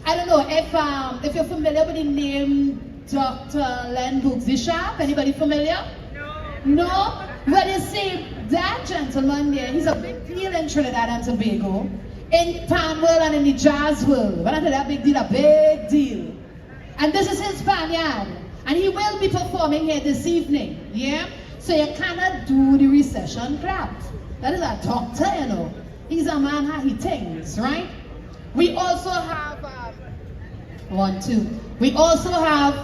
I don't know if you're familiar with the name Dr. Len Boogsie Sharpe. Anybody familiar? No? Well, you see, that gentleman there, he's a big deal in Trinidad and Tobago, in pan world and in the jazz world. When I tell that big deal. And this is his Spaniard. And he will be performing here this evening. Yeah? So you cannot do the recession clap. That is a doctor, you know. He's a man how he thinks, right? We also have, We also have,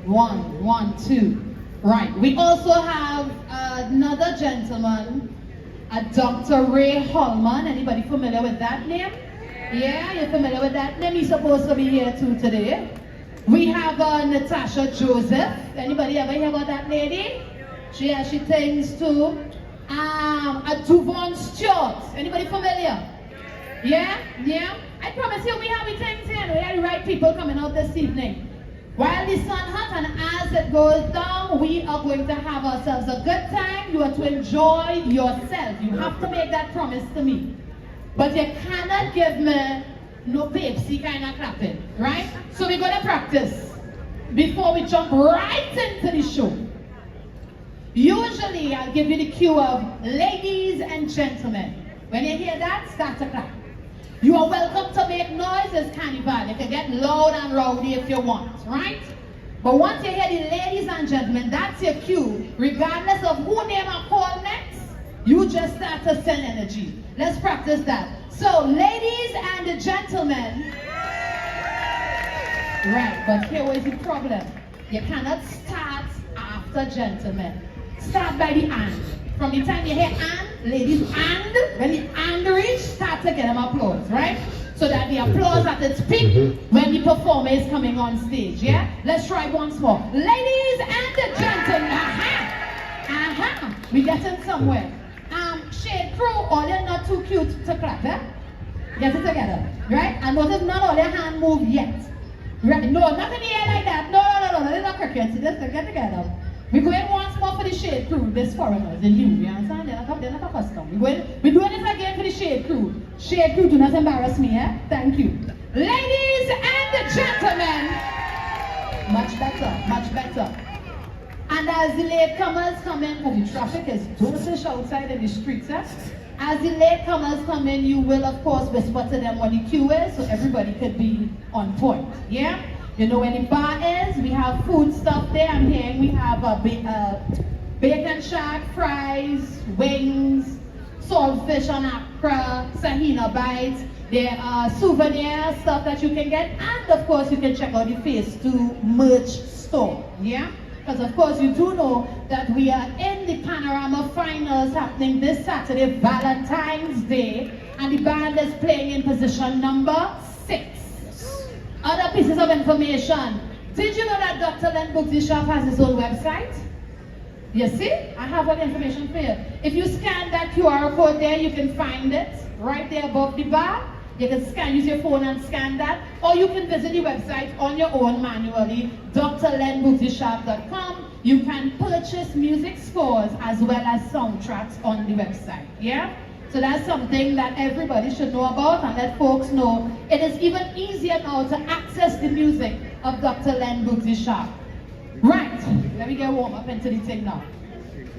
1, 2. Right. We also have another gentleman, a Dr. Ray Holman. Anybody familiar with that name? Yeah, you're familiar with that name? He's supposed to be here too today. We have Natasha Joseph. Anybody ever hear about that lady? She sings too. A Duvon Stewart. Anybody familiar? Yeah? I promise you we have the things here. We have the right people coming out this evening. While the sun hot and as it goes down, we are going to have ourselves a good time. You are to enjoy yourself. You have to make that promise to me. But you cannot give me no Pepsi kind of clapping, right? So we're going to practice before we jump right into the show. Usually I'll give you the cue of ladies and gentlemen. When you hear that, start to clap. You are welcome to make noise as carnival. You can get loud and rowdy if you want, right? But once you hear the ladies and gentlemen, that's your cue. Regardless of who name I call next, you just start to send energy. Let's practice that. So, ladies and gentlemen. Right, but here was the problem. You cannot start after gentlemen. Start by the and. From the time you hear and, ladies and, when the and reach, start to get them applause, right? So that the applause at its peak when the performer is coming on stage, yeah? Let's try once more. Ladies and gentlemen, we getting somewhere. Shade crew, all you're not too cute to clap, eh? Get it together, right? And notice not all your hand move yet. Right? No, not in the air like that. No, that is not cricket. See, let's get together. We're going once more for the shade crew, this foreigners, the new, you understand? They're not accustomed. We're doing this again for the shade crew. Shade crew, do not embarrass me, eh? Thank you. Ladies and gentlemen, much better. And as the latecomers come in, because the traffic is dosish outside in the streets, eh? As the latecomers come in, you will of course whisper to them what the queue is, so everybody could be on point, yeah? You know where the bar is, we have food stuff there. I'm hearing we have bacon shack, fries, wings, saltfish on Accra, Sahina bites. There are souvenir stuff that you can get, and of course you can check out the Phase 2 merch store, yeah? Because of course you do know that we are in the Panorama Finals happening this Saturday, Valentine's Day, and the band is playing in position number 6. Other pieces of information. Did you know that Dr. Len Boogsie Sharpe has his own website? You see? I have all the information for you. If you scan that QR code there, you can find it right there above the bar. You can use your phone and scan that, or you can visit the website on your own manually, drlenboogsiesharpe.com. You can purchase music scores as well as soundtracks on the website, yeah? So that's something that everybody should know about and let folks know. It is even easier now to access the music of Dr. Len Boogsie Sharpe. Right, let me get warm up into the thing now.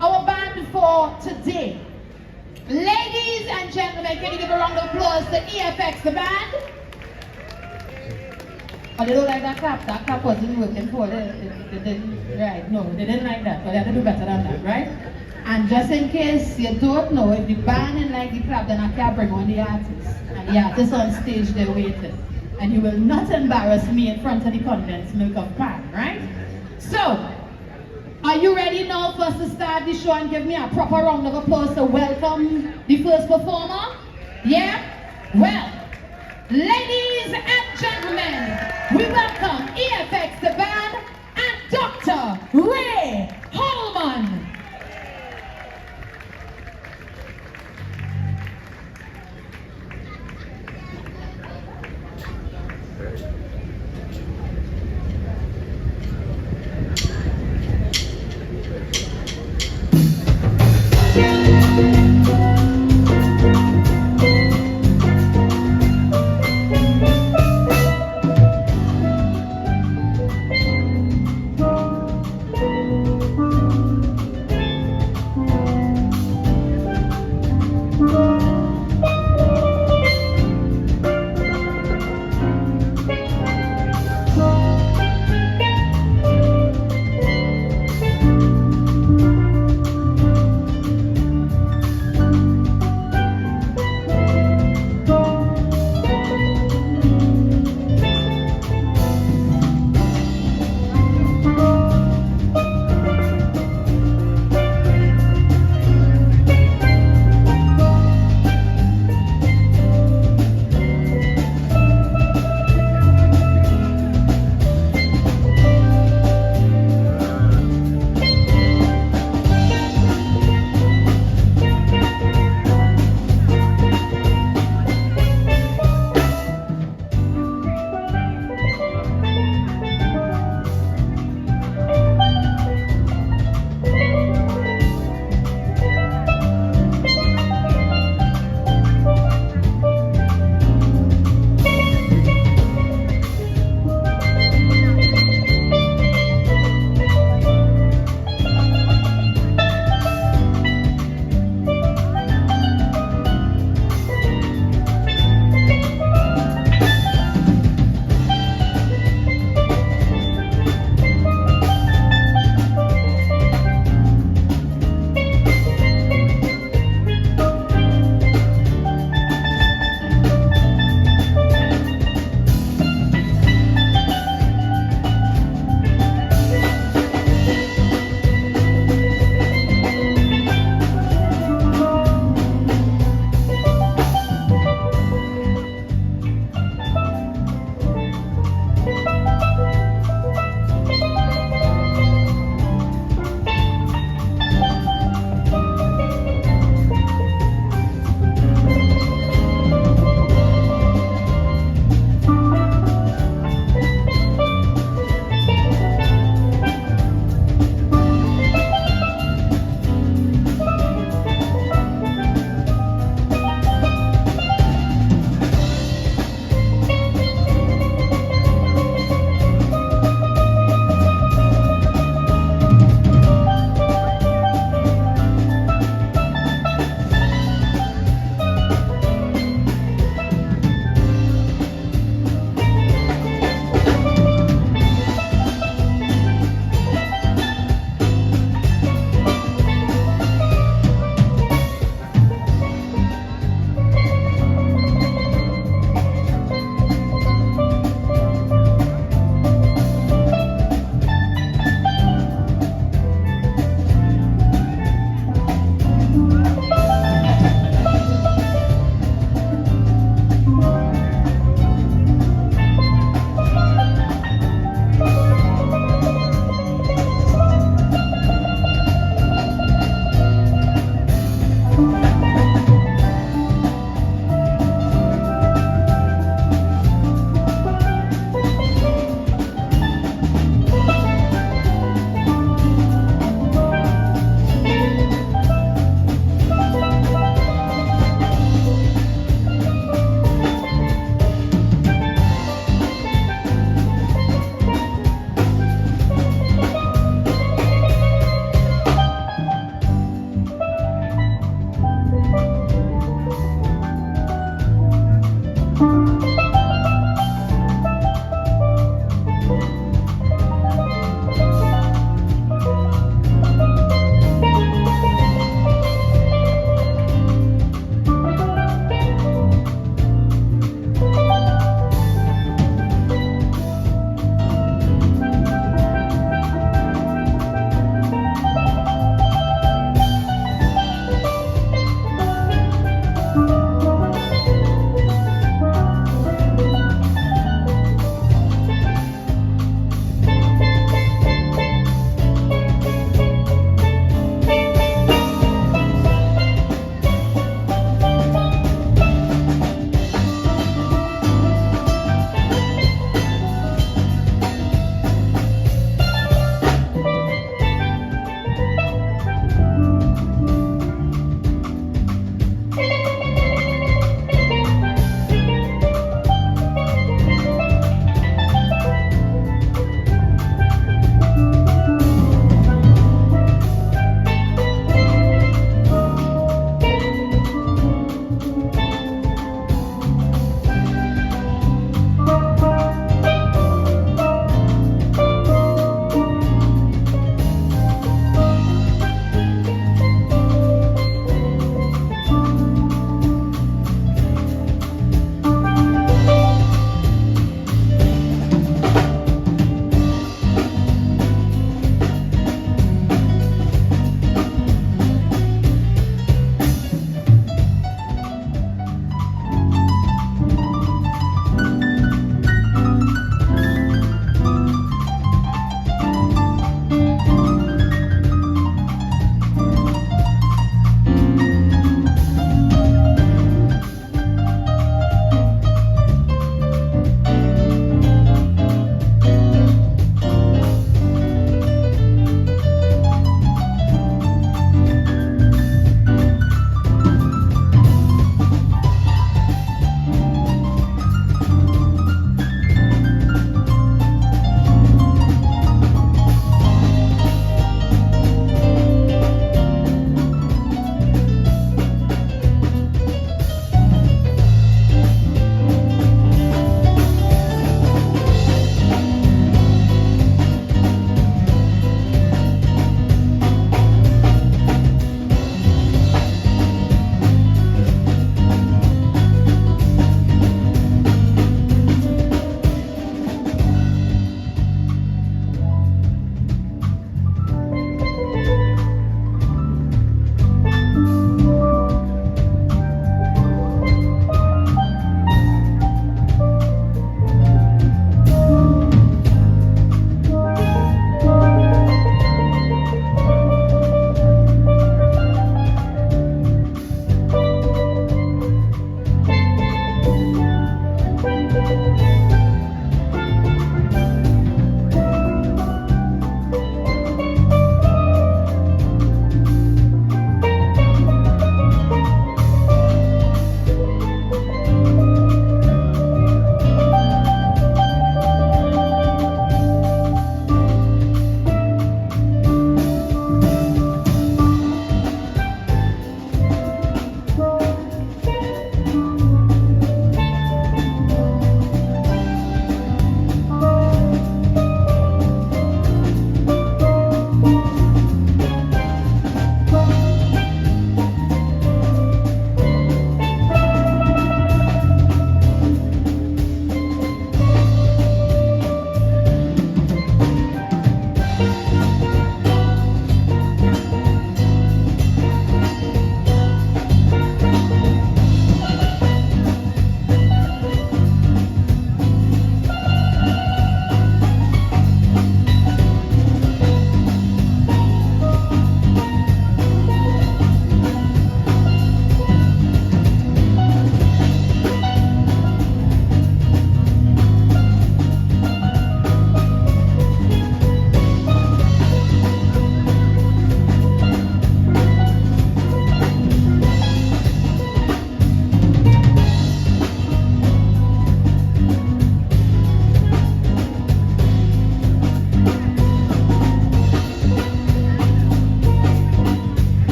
Our band for today. Ladies and gentlemen, can you give a round of applause to EFX, the band? Oh, they don't like that clap. That clap wasn't working for them. They didn't, right, no, they didn't like that. So they have to do better than that, right? And just in case you don't know, if the band didn't like the clap, then I can't bring on the artist. And the artist on stage, they're waiting. And you will not embarrass me in front of the condensed milk of pan, right? So, are you ready now for us to start the show and give me a proper round of applause to welcome the first performer? Yeah? Well, ladies and gentlemen, we welcome EFX, the band, and Dr. Ray Holman.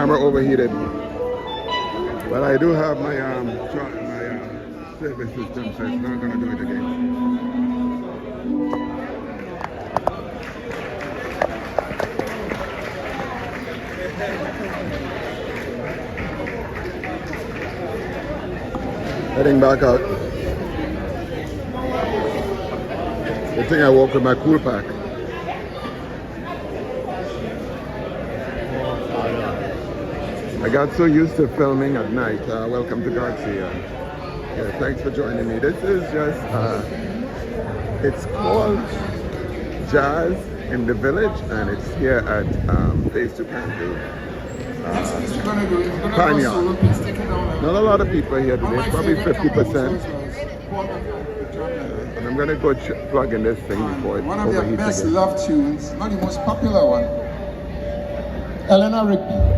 camera overheated. But I do have my service system, so it's not going to do it again. Heading back out. Good thing I walk with my cool pack. I got so used to filming at night. Welcome to Garcia. Yeah, thanks for joining me. This is just, it's called Jazz in the Village, and it's here at Phase 2 Pantry. Not a lot of people here today, probably 50%. And I'm going to go plug in this thing before it overheats again. One of their best love tunes, not the most popular one. Eleanor Rigby.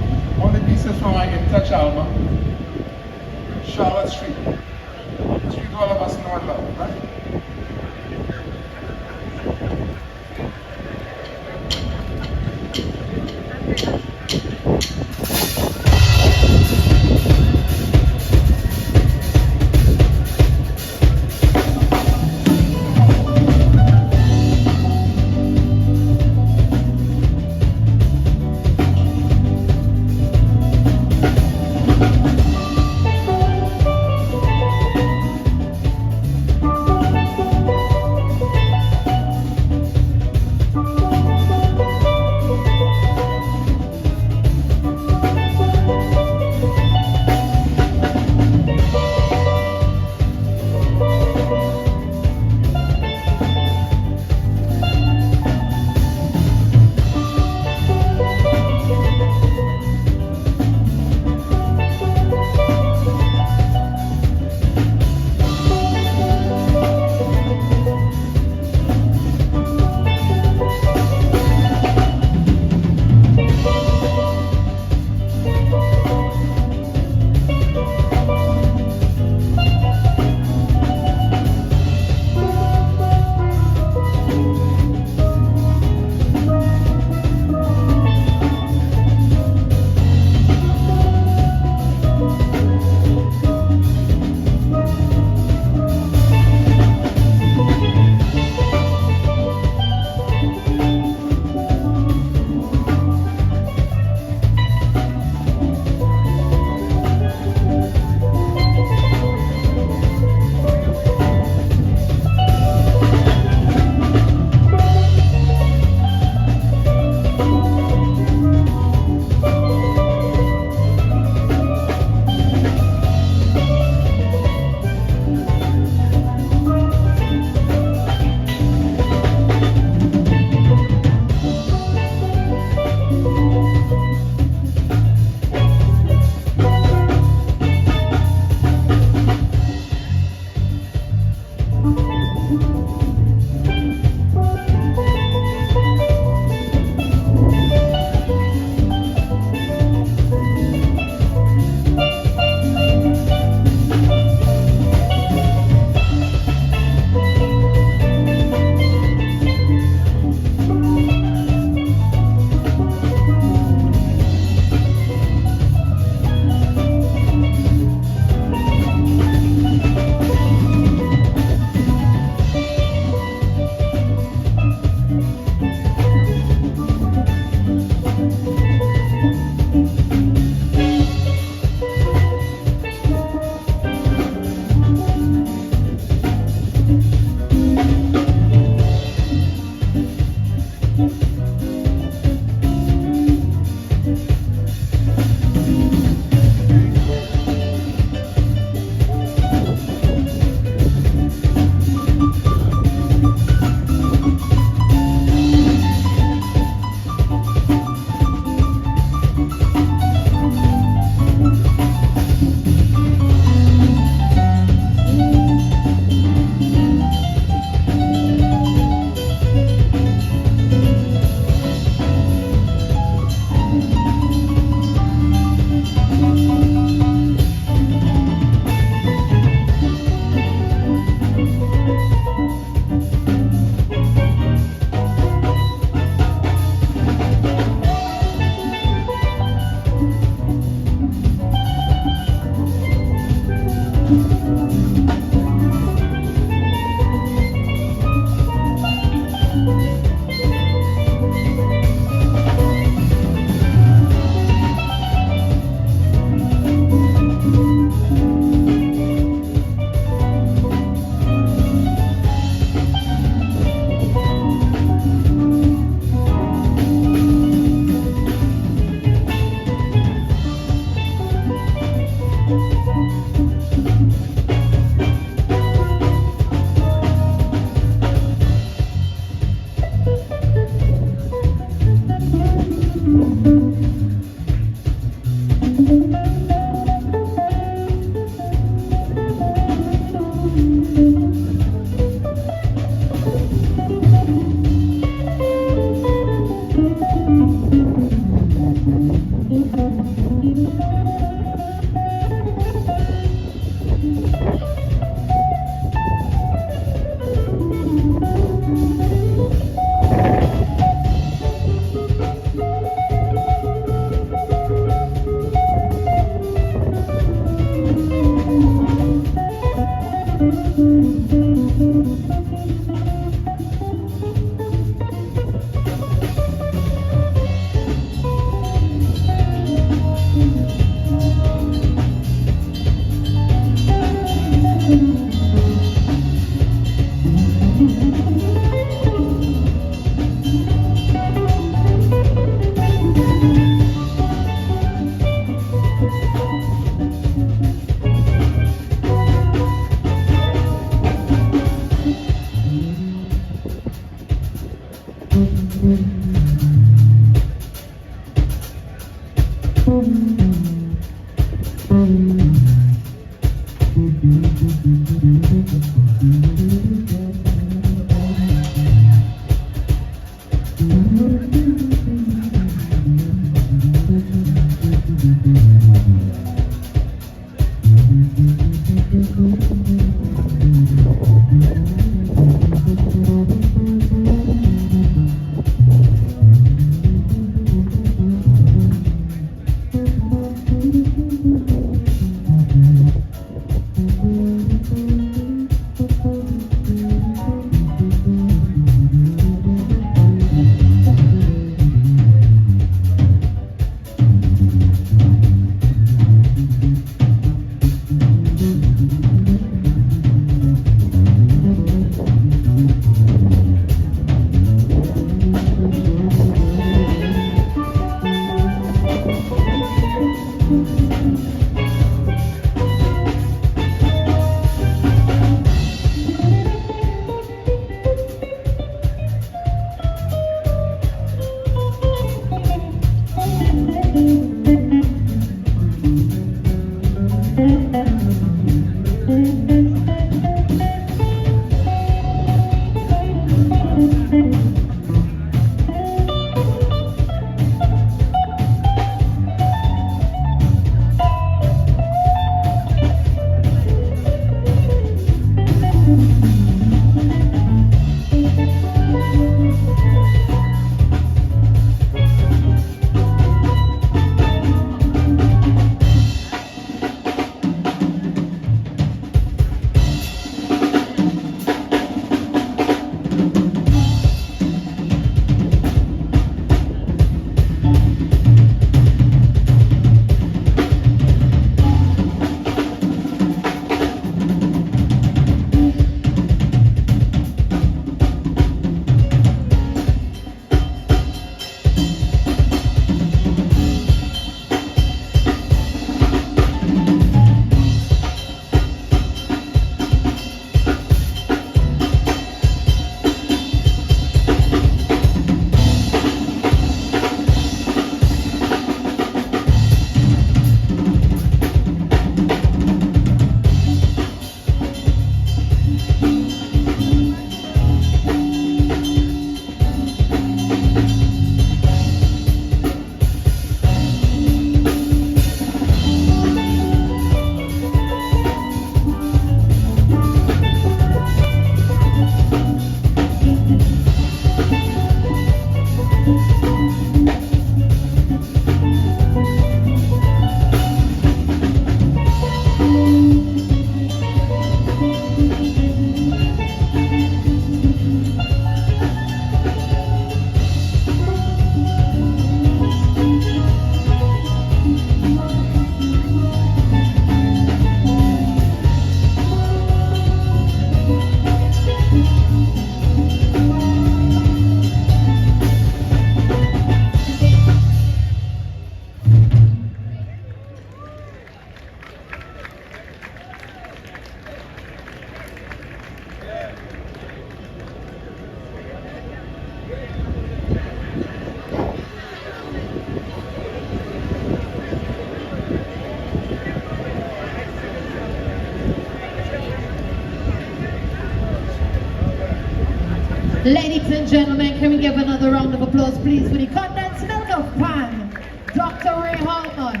Ladies and gentlemen, can we give another round of applause, please, for the condensed milk of pan, Dr. Ray Holman.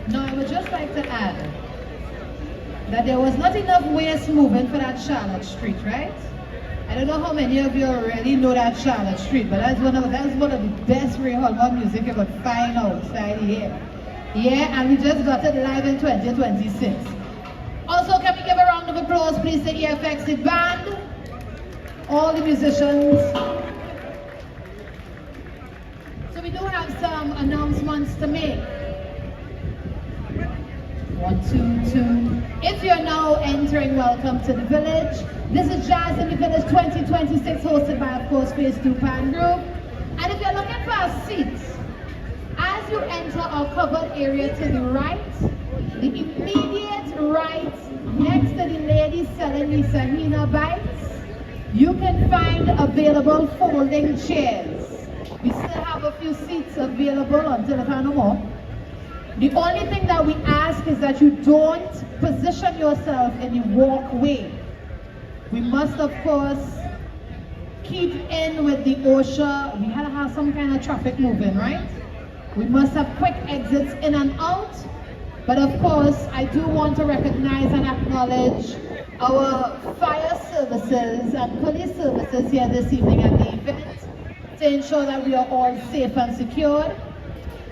Now, I would just like to add that there was not enough waste movement for that Charlotte Street, right? I don't know how many of you already know that Charlotte Street, but that's one of the best Ray Holman music you could find outside here. Yeah, and we just got it live in 2026. Also, can we give a round of applause, please, to EFX, the band, all the musicians. So we do have some announcements to make. 1, 2, 2. If you're now entering, welcome to the village. This is Jazz in the Village 2026, hosted by, of course, Phase 2 Pan Group. And if you're looking for a seat, as you enter our covered area to the right, the immediate right, next to the lady selling the Sahina bites, you can find available folding chairs. We still have a few seats available until it's no more. The only thing that we ask is that you don't position yourself in the walkway. We must, of course, keep in with the OSHA. We had to have some kind of traffic moving, right? We must have quick exits in and out. But of course, I do want to recognize and acknowledge our fire services and police services here this evening at the event to ensure that we are all safe and secured.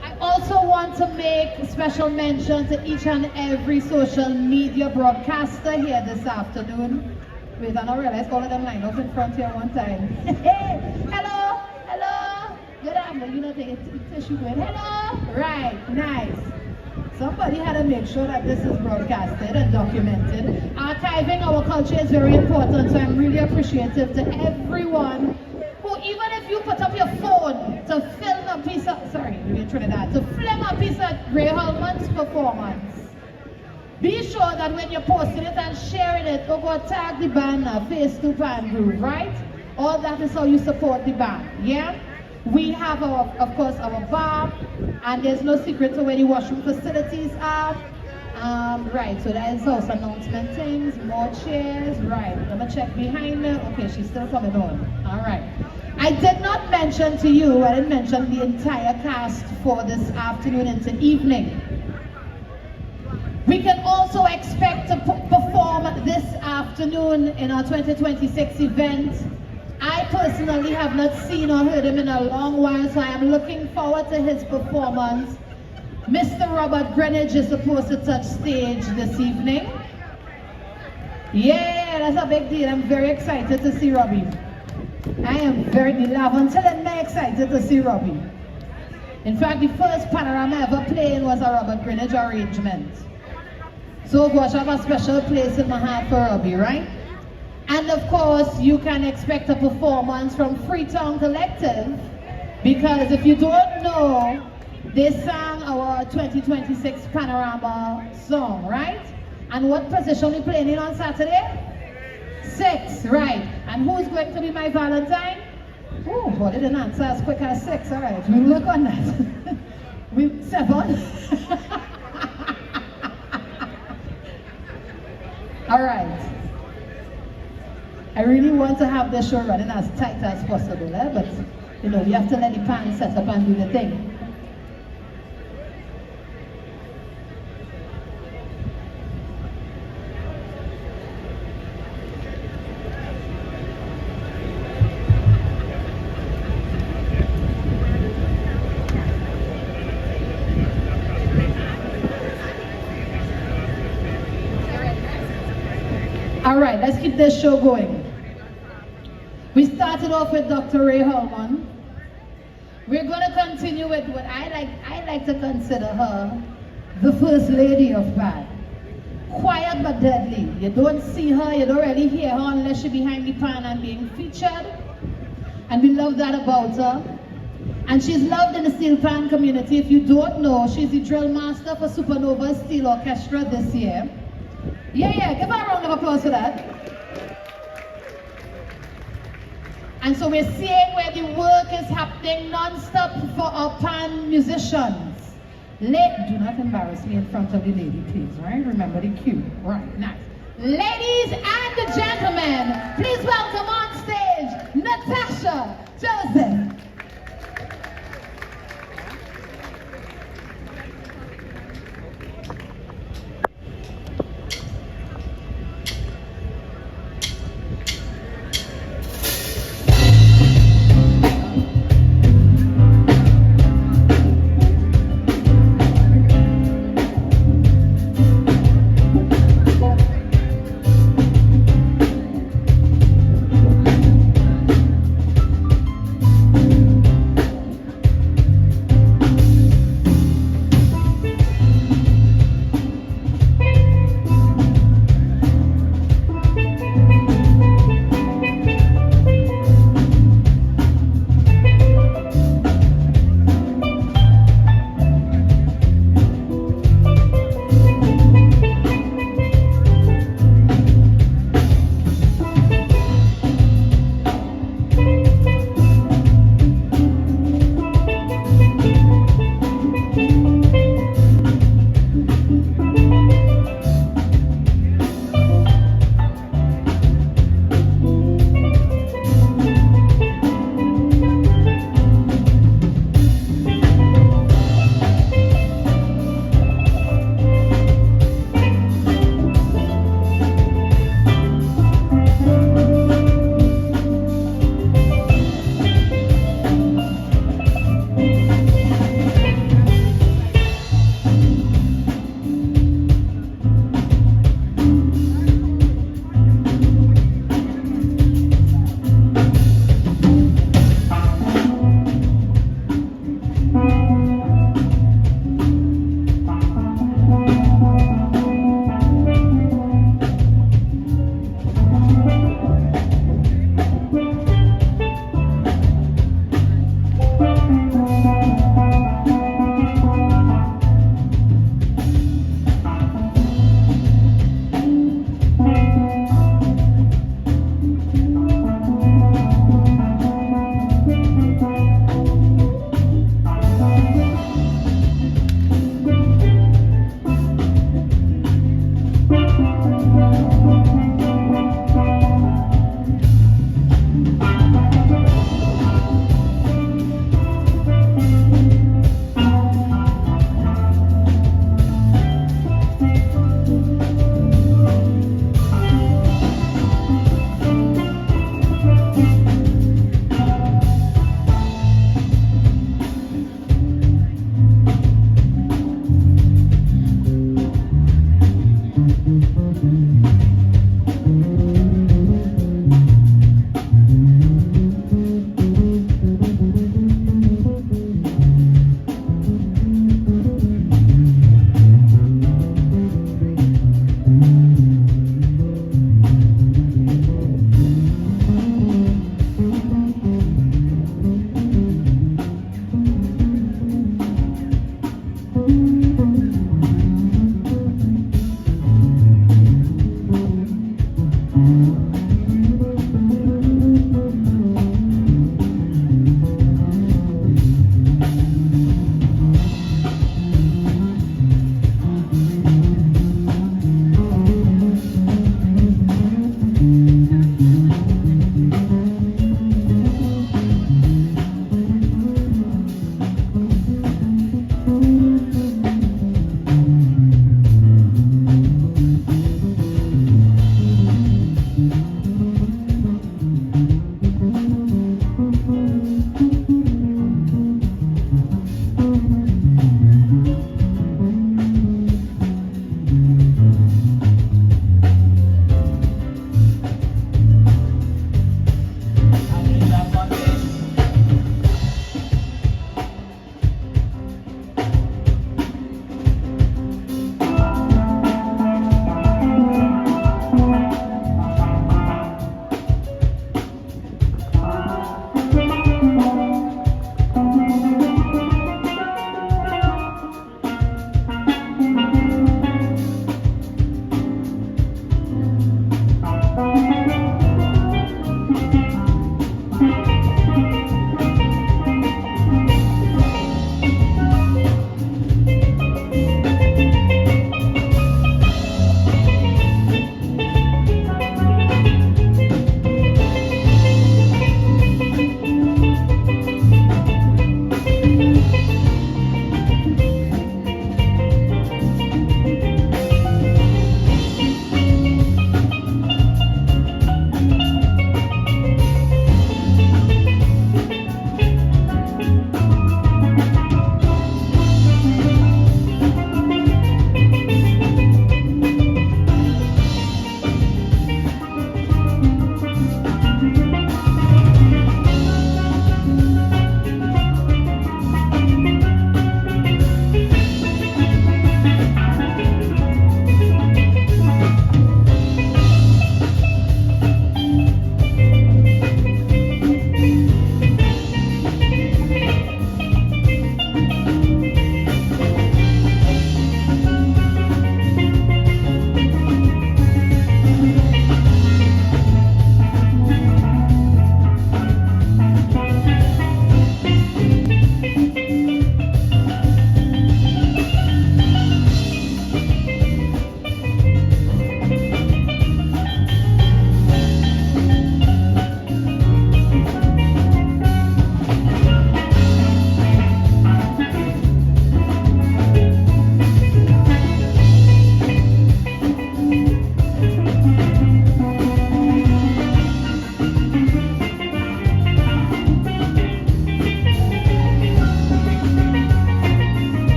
I also want to make special mention to each and every social media broadcaster here this afternoon. Wait, I don't realize all of them lined up in front here one time. Hey, hello, hello. Good afternoon. You know, take a tissue with hello. Right, nice. Somebody had to make sure that this is broadcasted and documented. Archiving our culture is very important, so I'm really appreciative to everyone who, even if you put up your phone to film a piece of, sorry, we're in Trinidad, to film a piece of Ray Holman's performance, be sure that when you're posting it and sharing it, go tag the band now, Phase 2 Pan Group, right? All that is how you support the band, yeah? We have, of course, our bar, and there's no secret to where the washroom facilities are. Right, so that is house announcement things, more chairs, right. Let me check behind her. Okay, she's still coming on. All right. I did not mention to you, I didn't mention the entire cast for this afternoon into evening. We can also expect to perform this afternoon in our 2026 event. I personally have not seen or heard him in a long while, so I am looking forward to his performance. Mr. Robert Greenidge is supposed to touch stage this evening. Yeah, that's a big deal. I'm very excited to see Robbie. I am very excited to see Robbie. In fact, the first panorama ever playing was a Robert Greenidge arrangement. So gosh, I have a special place in my heart for Robbie, right? And of course, you can expect a performance from Freetown Collective, because if you don't know, they sang our 2026 Panorama song, right? And what position we playing in on Saturday? 6, right. And who's going to be my Valentine? Oh, well, they didn't answer as quick as 6, all right. We'll work on that. 7. All right. I really want to have this show running as tight as possible, but you know, you have to let the pan set up and do the thing. All right, let's keep this show going. We started off with Dr. Ray Holman. We're going to continue with what I like to consider her the first lady of pan. Quiet but deadly. You don't see her, you don't really hear her unless she's behind the pan and being featured. And we love that about her. And she's loved in the steel pan community. If you don't know, she's the drill master for Supernova Steel Orchestra this year. Yeah, give her a round of applause for that. And so we're seeing where the work is happening non-stop for our pan musicians. Do not embarrass me in front of the lady, please, right? Remember the cue. Right, nice. Ladies and gentlemen, please welcome on stage Natasha Joseph.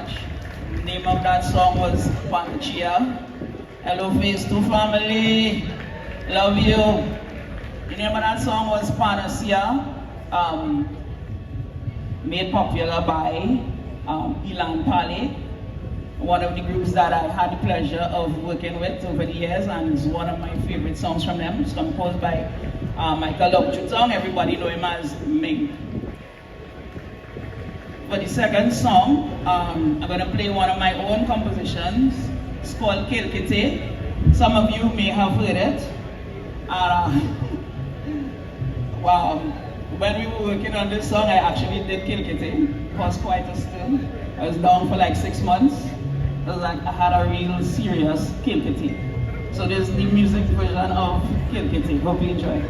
much. The name of that song was Panchia. Hello, Phase 2 family. Love you. The name of that song was Panacea, made popular by Ilan Pali, one of the groups that I had the pleasure of working with over the years, and it's one of my favorite songs from them. It's composed by Michael Lopchutong. Everybody know him as Ming. For the second song, I'm going to play one of my own compositions. It's called Kilkite. Some of you may have heard it. Wow. When we were working on this song, I actually did Kilkite. It was quite a still. I was down for like 6 months. It was like I had a real serious Kilkite. So this is the music version of Kilkite. Hope you enjoy.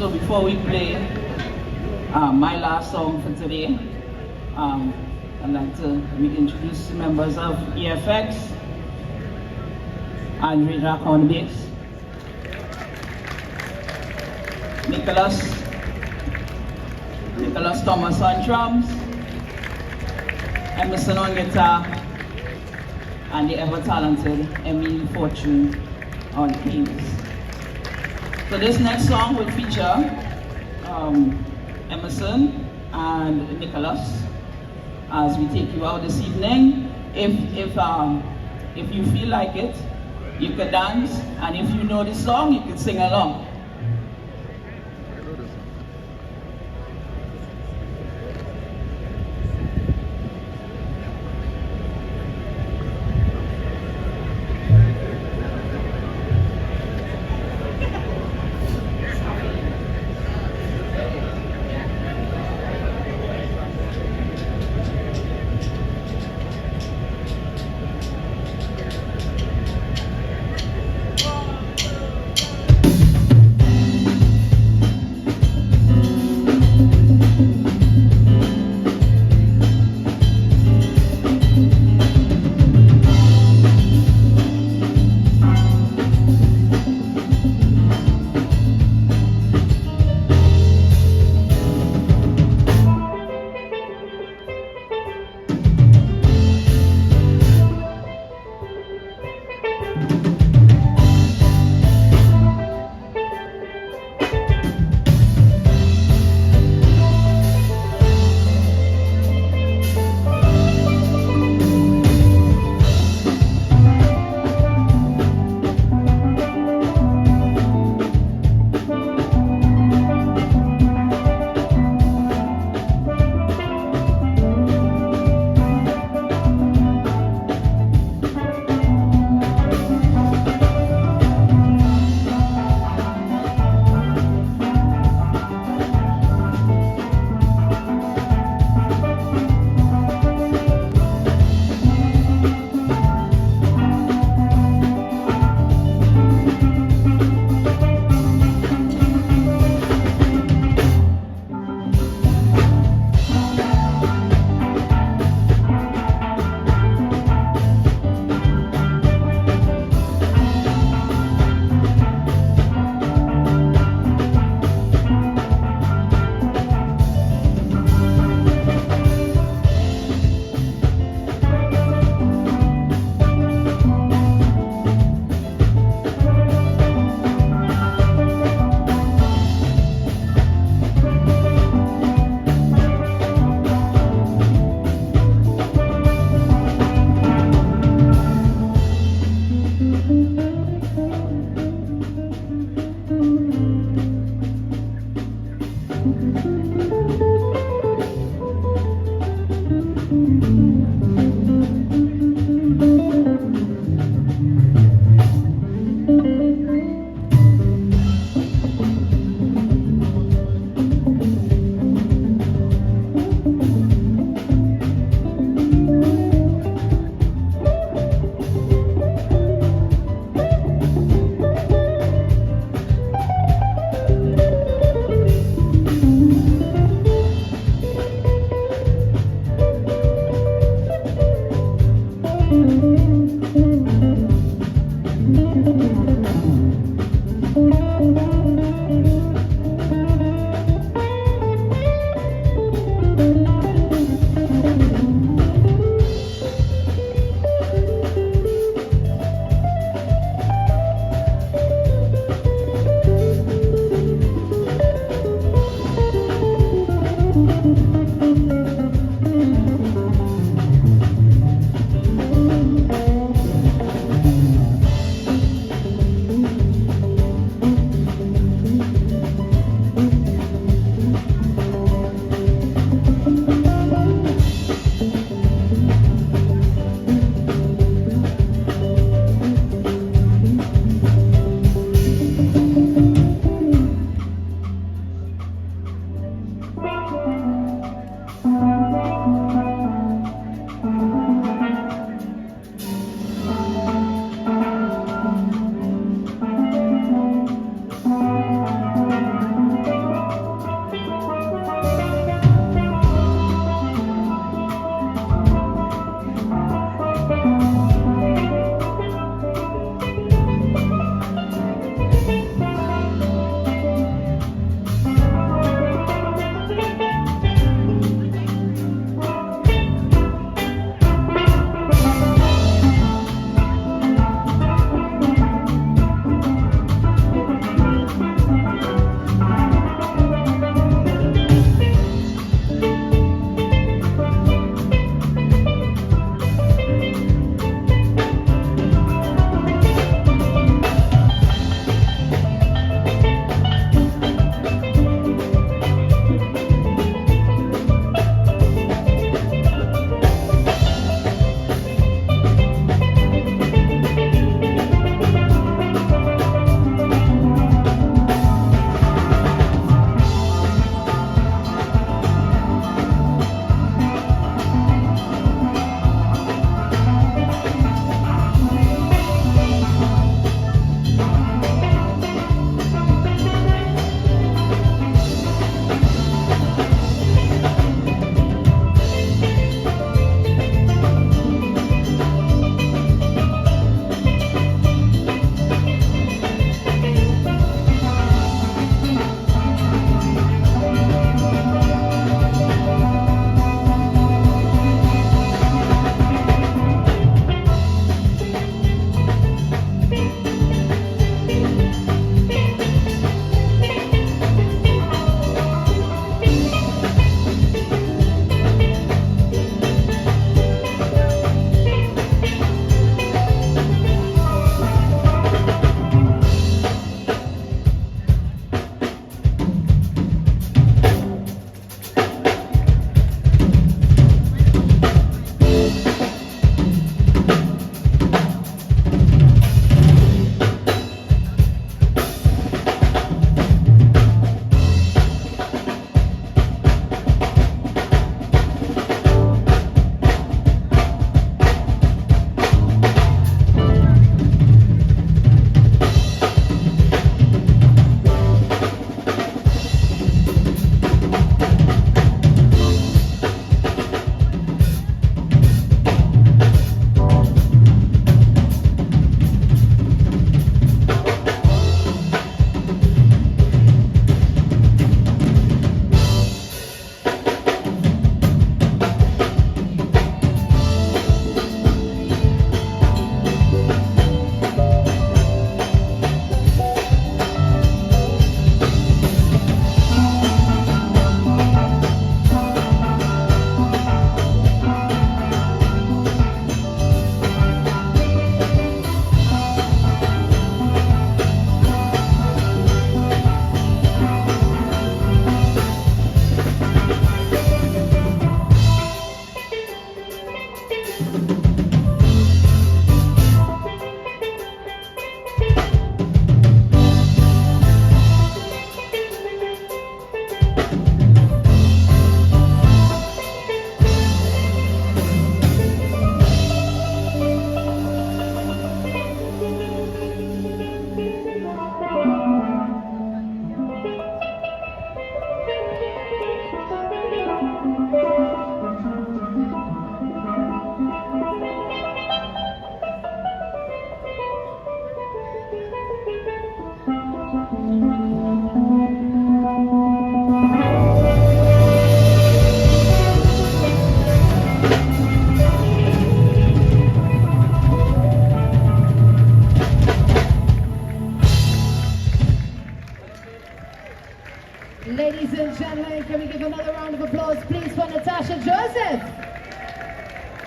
So before we play my last song for today, I'd like to reintroduce the members of EFX. Andre Jacques on the bass, Nicholas Thomas on drums, Emerson on guitar, and the ever-talented Emile Fortune on keys. So this next song will feature Emerson and Nicholas as we take you out this evening. If you feel like it, you can dance, and if you know the song, you can sing along.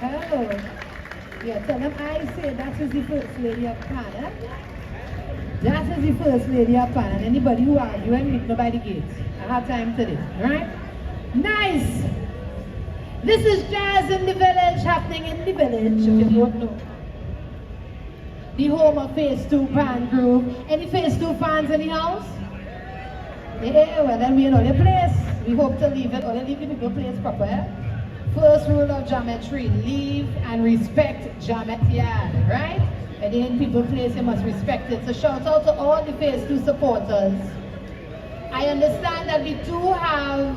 Oh. Yeah, tell them I say that is the first lady of Pan, eh? That is the first lady of Pan. And anybody who argue and meet nobody gates. I have time to this, right? Nice! This is Jazz in the Village, happening in the village, if you don't know. The home of Phase 2 Pan Group. Any Phase 2 fans in the house? Yeah, well then we know the place. We hope to leave it, or leave the place proper, eh? First rule of geometry, leave and respect geometry, right? And in people place, you must respect it. So shout out to all the Phase 2 supporters. I understand that we do have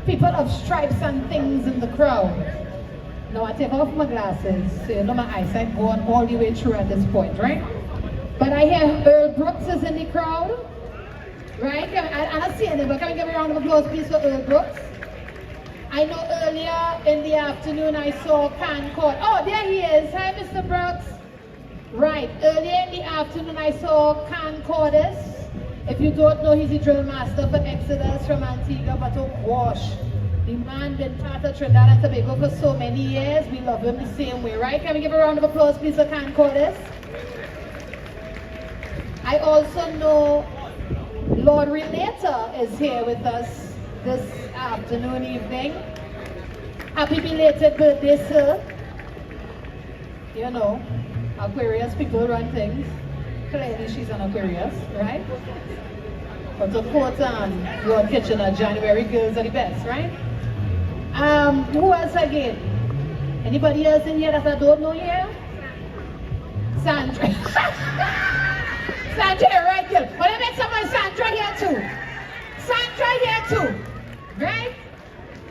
people of stripes and things in the crowd. Now I take off my glasses, so you know my eyesight going all the way through at this point, right? But I hear Earl Brooks is in the crowd, right? I don't see any, but can we give a round of applause please for Earl Brooks? I know earlier in the afternoon I saw Concord. Oh, there he is. Hi, Mr. Brooks. Right, earlier in the afternoon I saw Concordus. If you don't know, he's the drill master for Exodus from Antigua, but oh gosh, the man been part of Trinidad and Tobago for so many years. We love him the same way, right? Can we give a round of applause please for Concordus? I also know Lord Relator is here with us this afternoon, evening. Happy belated birthday, sir. You know, Aquarius people run things. Clearly she's an Aquarius, right? But of course, your Kitchener, January girls are the best, right? Who else again? Anybody else in here that I don't know here? Sandra. Sandra, right here. Well, let me make someone Sandra here too. Sandra here too. Right?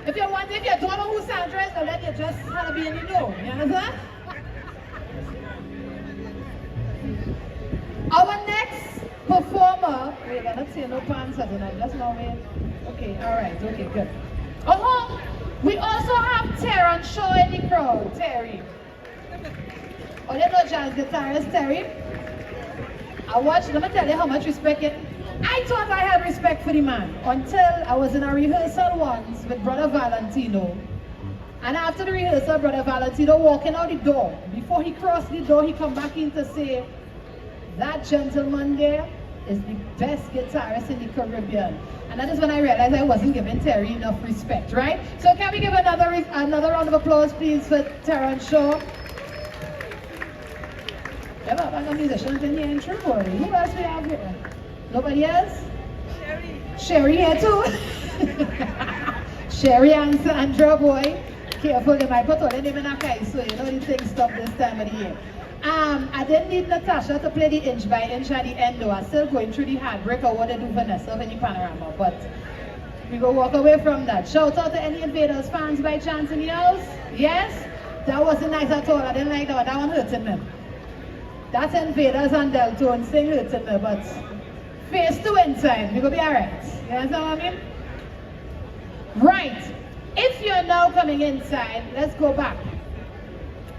If you don't know who Sandra is, then you just have to be in the know. You understand? Our next performer, wait, I don't see no pants tonight. That's not me. Okay, alright, okay, good. We also have Terrence Shaw in the crowd. Terry. Oh, you know jazz guitarist Terry? Let me tell you how much respect it. I thought I had respect for the man until I was in a rehearsal once with Brother Valentino. And after the rehearsal, Brother Valentino walking out the door. Before he crossed the door, he come back in to say, that gentleman there is the best guitarist in the Caribbean. And that is when I realized I wasn't giving Terry enough respect, right? So can we give another round of applause, please, for Terrence Shaw? Yeah, I'm a musician in here in Tripoli. Who else we have here? Nobody else? Sherry. Sherry here too. Sherry and Sandra, boy. Careful, they might put all the name in a case, so you know the thing stop this time of the year. I didn't need Natasha to play the inch by inch at the end though. I'm still going through the heartbreak of what they do Vanessa in the panorama, but we go walk away from that. Shout out to any Invaders fans by chance in the house? Yes? That wasn't nice at all. I didn't like that one. That one hurted me. That's Invaders and Deltones thing hurted me, but Phase 2 inside, we gonna be alright. You understand what I mean? Right. If you're now coming inside, let's go back.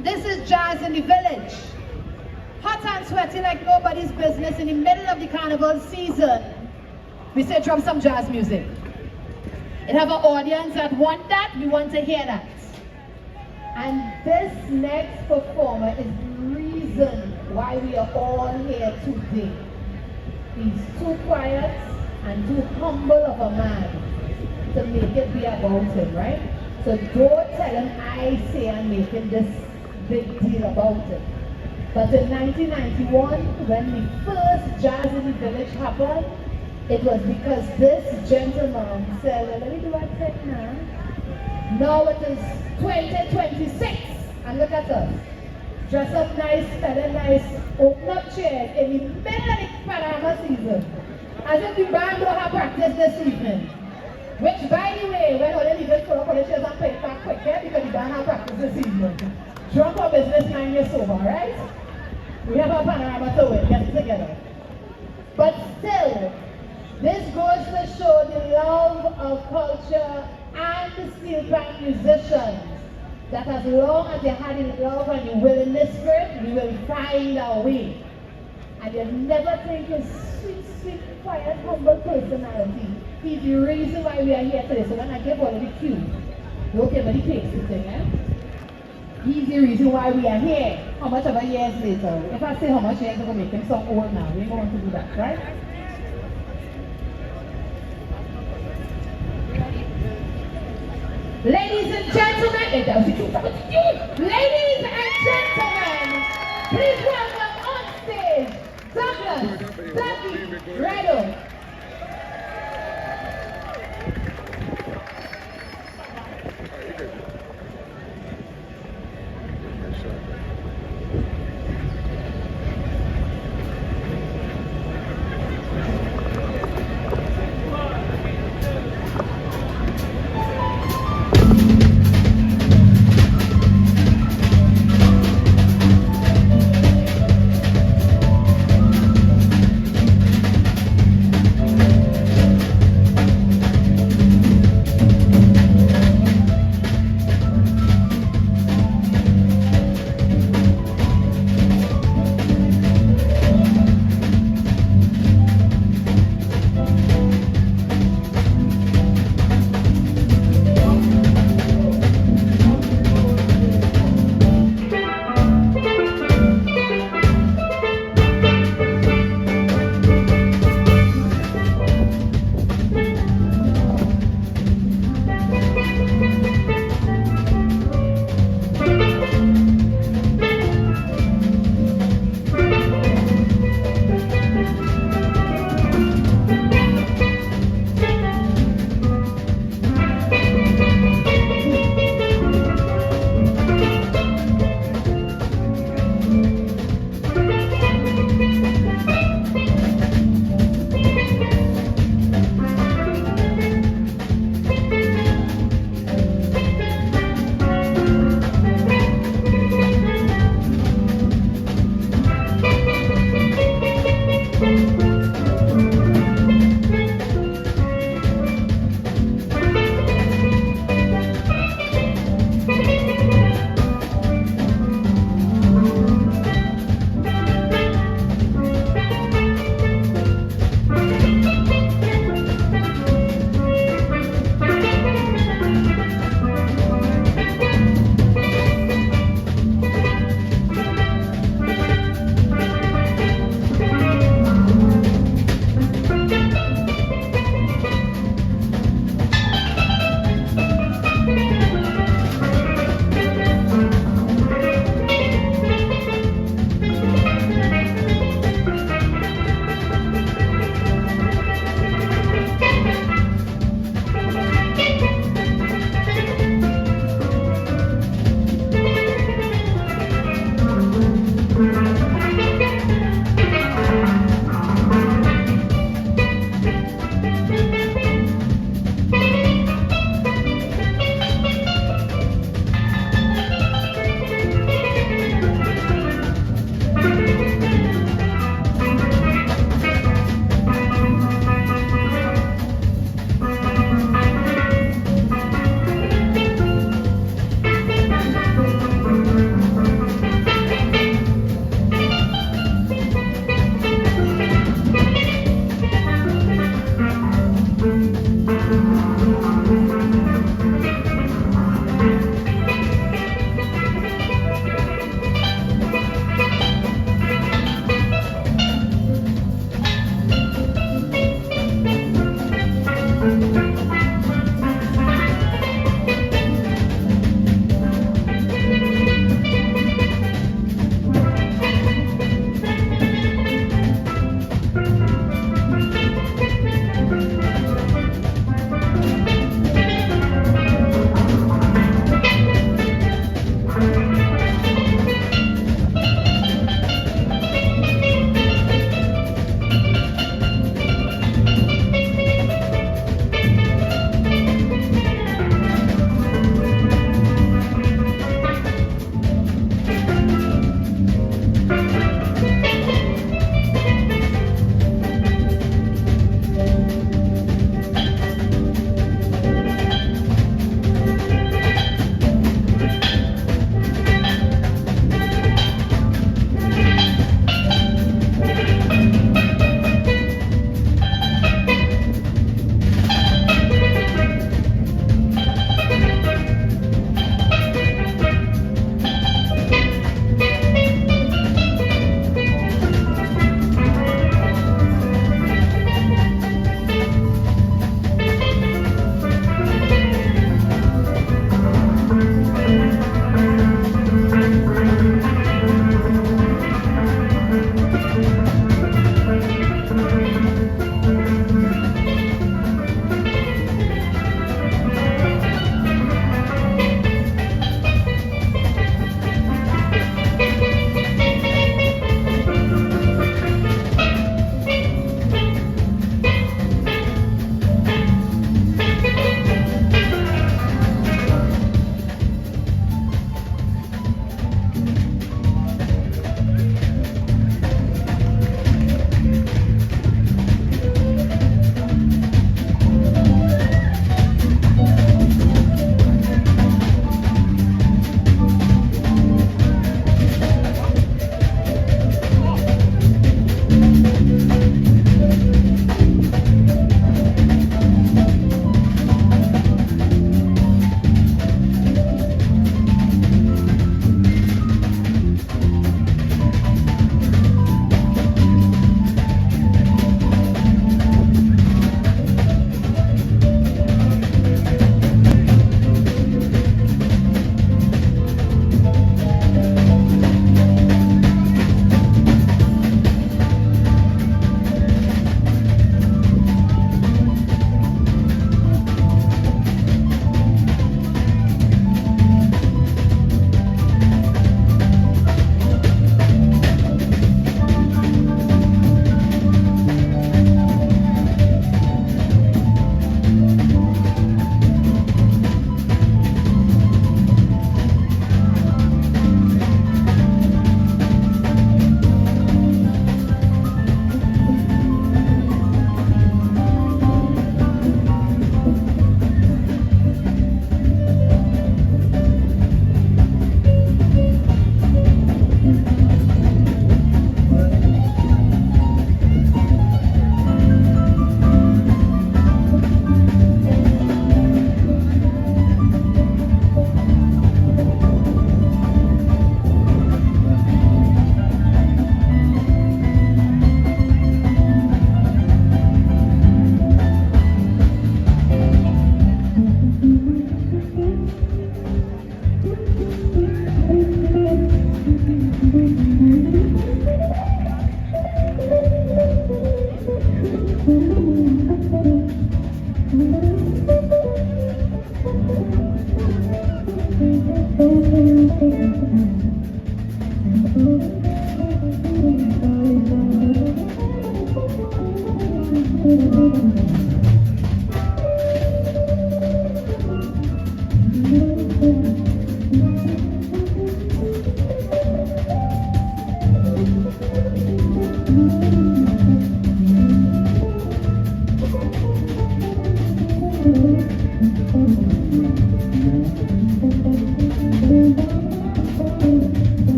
This is Jazz in the Village. Hot and sweaty like nobody's business in the middle of the carnival season. We say drop some jazz music. It have an audience that want that, we want to hear that. And this next performer is the reason why we are all here today. He's too quiet and too humble of a man to make it be about him, right? So don't tell him I say I'm making this big deal about it. But in 1991, when the first Jazz in the Village happened, it was because this gentleman said, well, let me do one thing now. Now it is 2026, and look at us. Dress up nice, spell nice, open up chairs in the middle of the panorama season. As if the band don't have practice this evening. Which, by the way, when all the leaders pull up on the chairs and play it back quick, because the band have practice this evening. Drop our business, mind your sober, right? We have a panorama to it, get it together. But still, this goes to show the love of culture and the steel band musicians. That as long as you had in love and you will in this spirit, we will find our way. And you never think his sweet, sweet, quiet, humble personality. He's the reason why we are here today. So when I give all of the cue, Okay, but he takes it again. He's the reason why we are here. How much of a years later? If I say how much years, I'm going to make him sound old now. We ain't going to do that, right? Ladies and gentlemen, ladies and gentlemen, please welcome on stage, Douglas, Dougie, Geredo.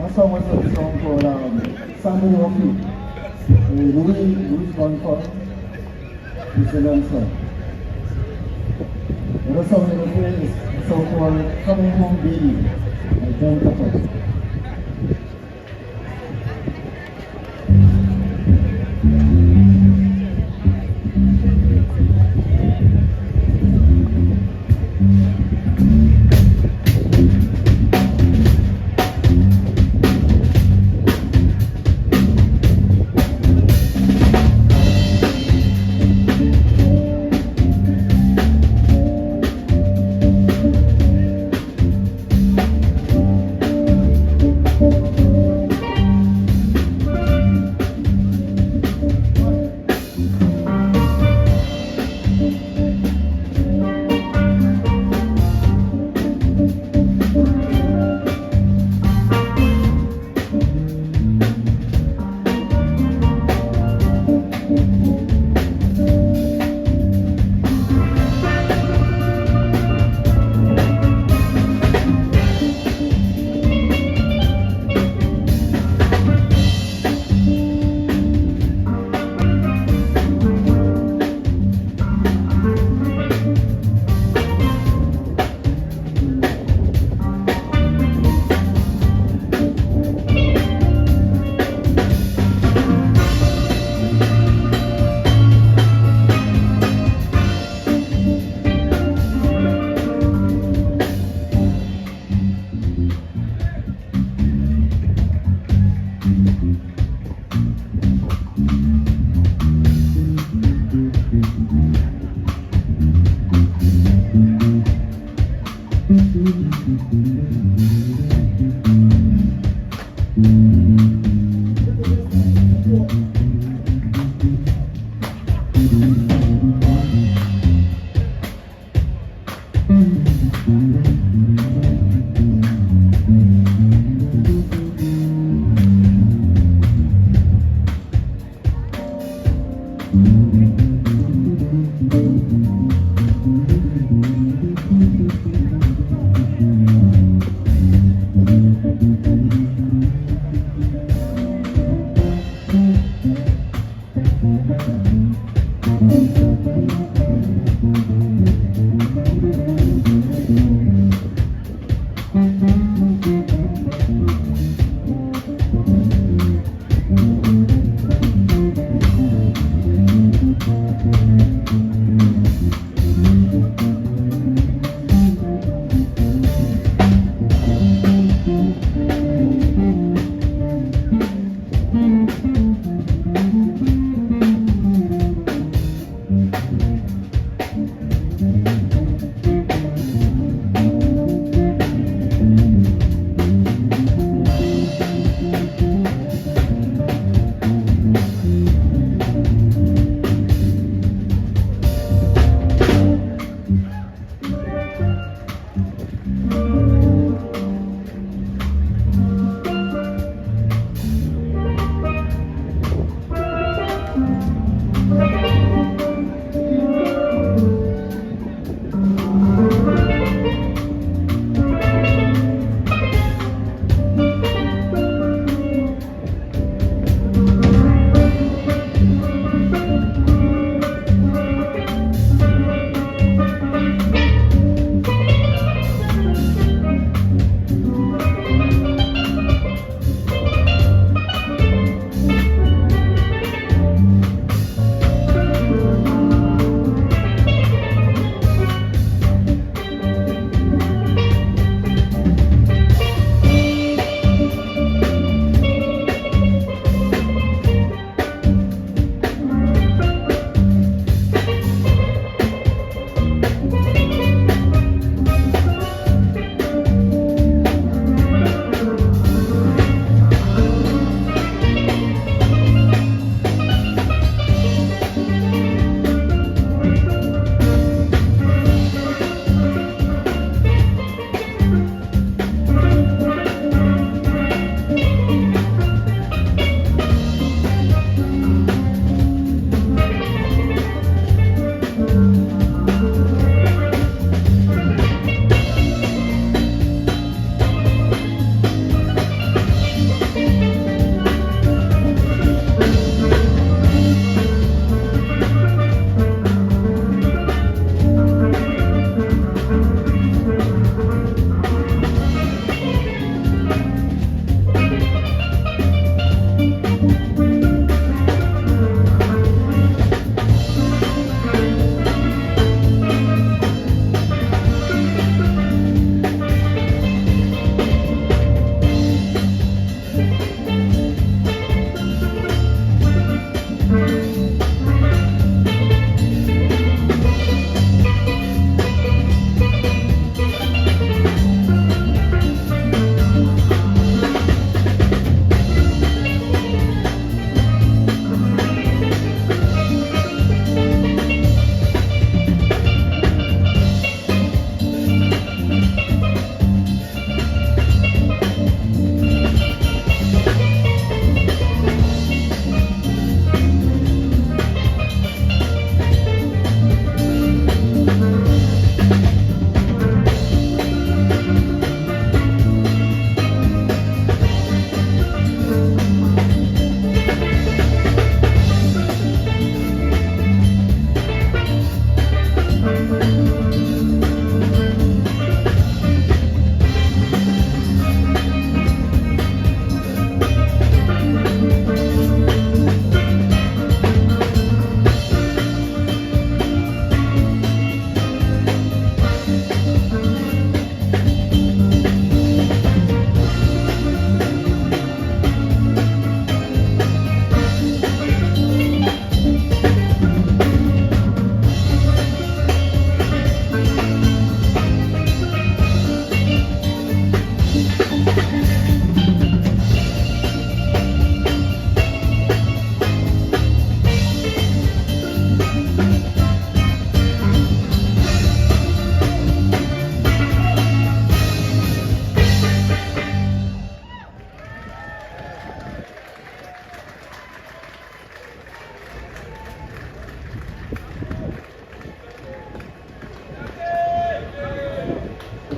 That song was a song called Somebody of You. Louis Gunford is the dancer. The other song in the play is a song called Coming Home Baby by John Tucker.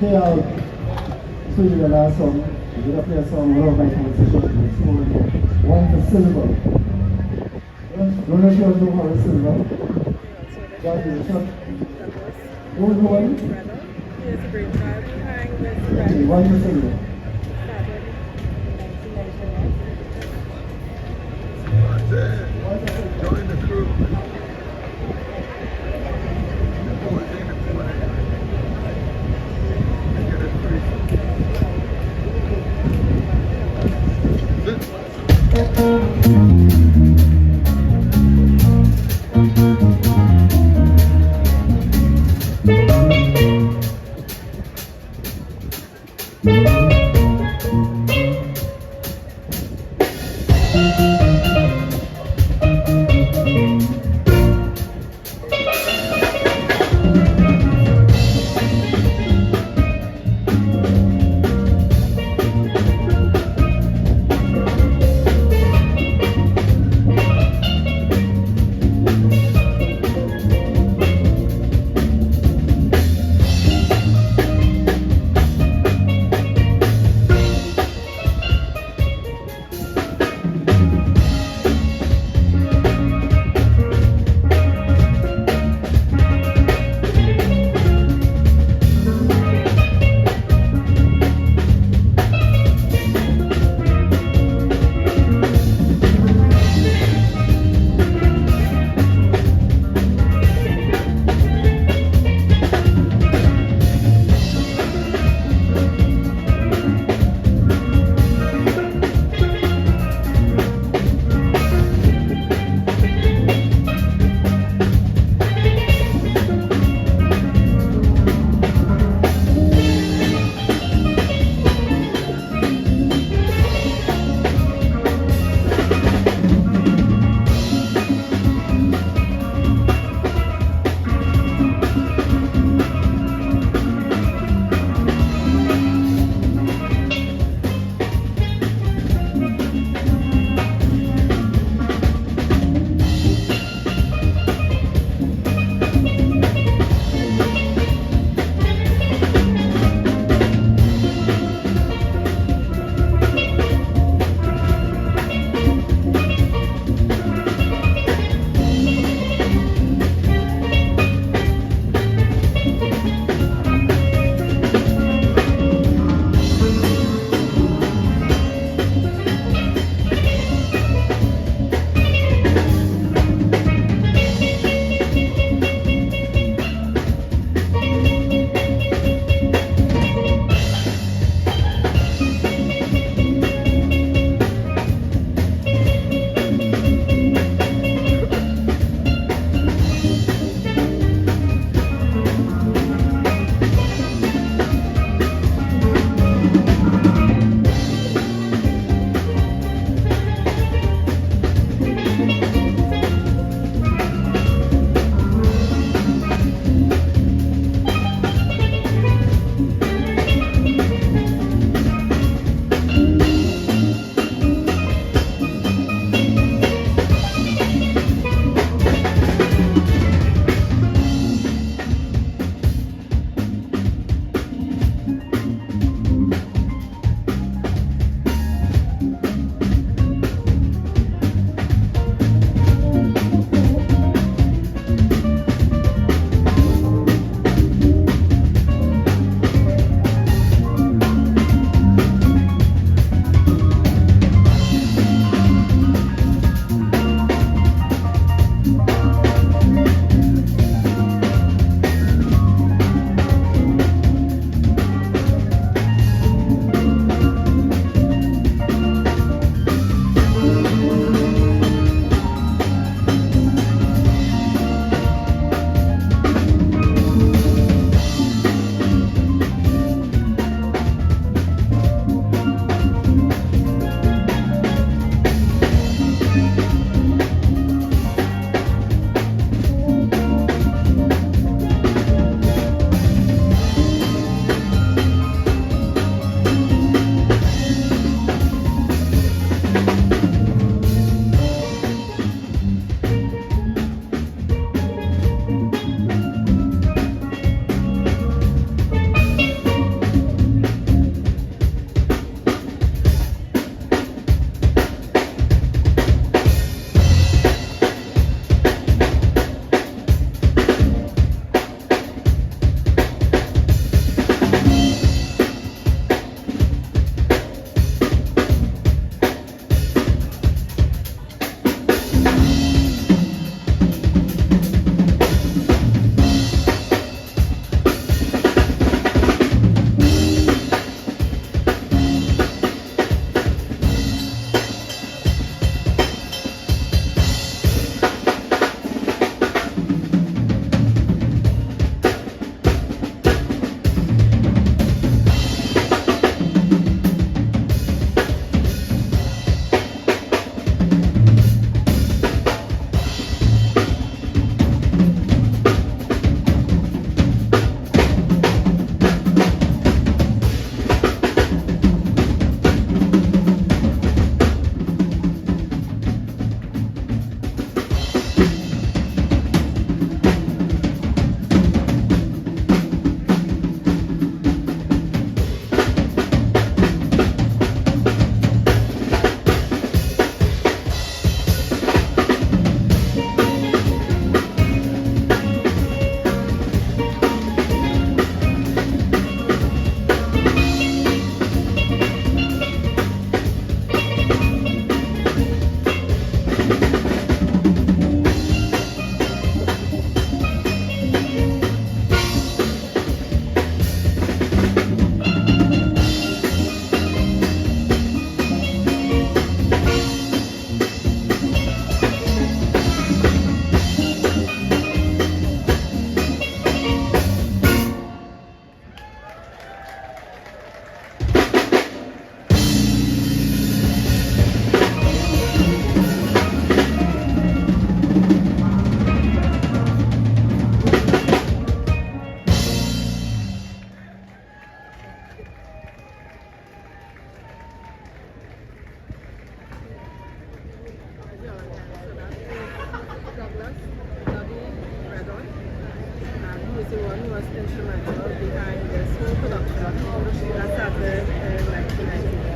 Okay, so you the last song. We're going to play a song around my conversation. It's called One for Silver. Don't know if you know how to silver. That is a shot. What was the one? Okay, One for Silver. Join the crew. instrumental behind this whole production that started in 1991.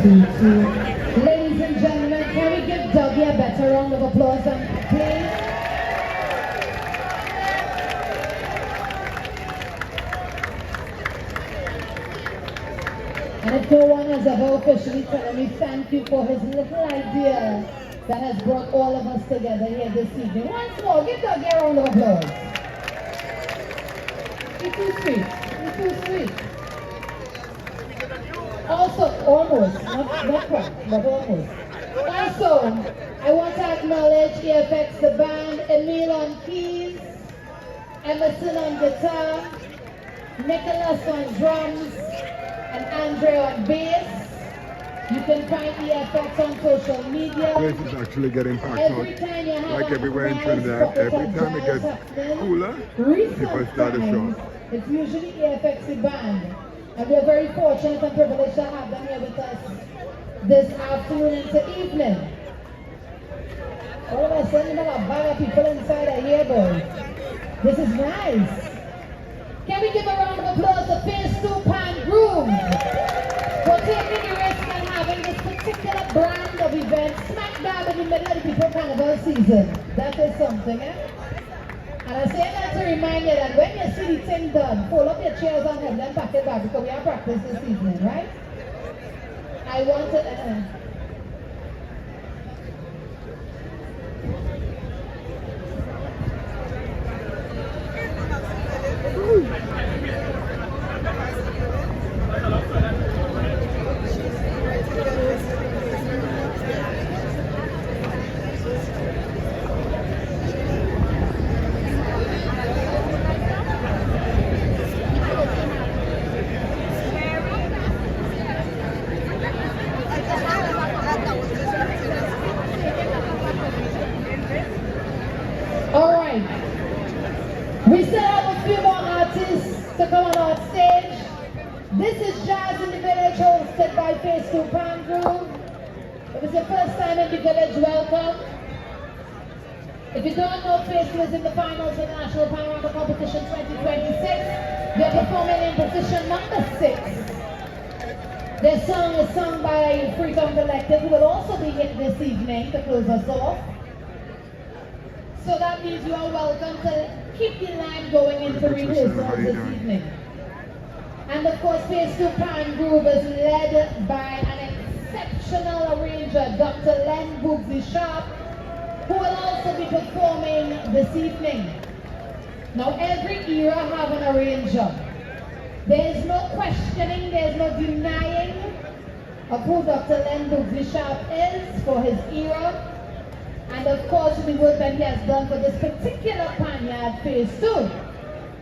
Ladies and gentlemen, can we give Dougie a better round of applause, please? And if no one has ever officially told me thank you for his little idea that has brought all of us together here this evening. Once more, give Dougie a round of applause. You're too sweet. You're too sweet. Also, almost, not quite, but almost. Also, I want to acknowledge EFX the band, Emil on keys, Emerson on guitar, Nicholas on drums, and Andre on bass. You can find EFX on social media. Place is actually getting packed out. Like everywhere in Trinidad, every time it gets cooler, people start to show. It's usually EFX the band. And we are very fortunate and privileged to have them here with us this afternoon into evening. All of a sudden, you have a bag of people inside are here, boy. This is nice. Can we give a round of applause to Phase 2 Pan Groove for taking the risk and having this particular brand of event smack dab in the middle of the people carnival season. That is something, eh? And I say that to remind you that when you see the thing done, fold up your chairs and have them pack it back because we have practice this evening, right? I want to... We still have a few more artists to come on our stage. This is Jazz in the Village, hosted by Phase 2 Pan Groove. If it's your first time in the village, welcome. If you don't know, Phase 2 is in the finals of the National Panorama Competition 2026. They're performing in position number 6. Their song is sung by Freetown Collective, who will also be here this evening to close us off. So that means you are welcome to keep the line going into rehearsals this evening. And of course, Phase 2 Pan Groove is led by an exceptional arranger, Dr. Len Boogsie Sharpe, who will also be performing this evening. Now, every era have an arranger. There is no questioning, there is no denying of who Dr. Len Boogsie Sharpe is for his era. And of course, the work that he has done for this particular Panyard Phase 2.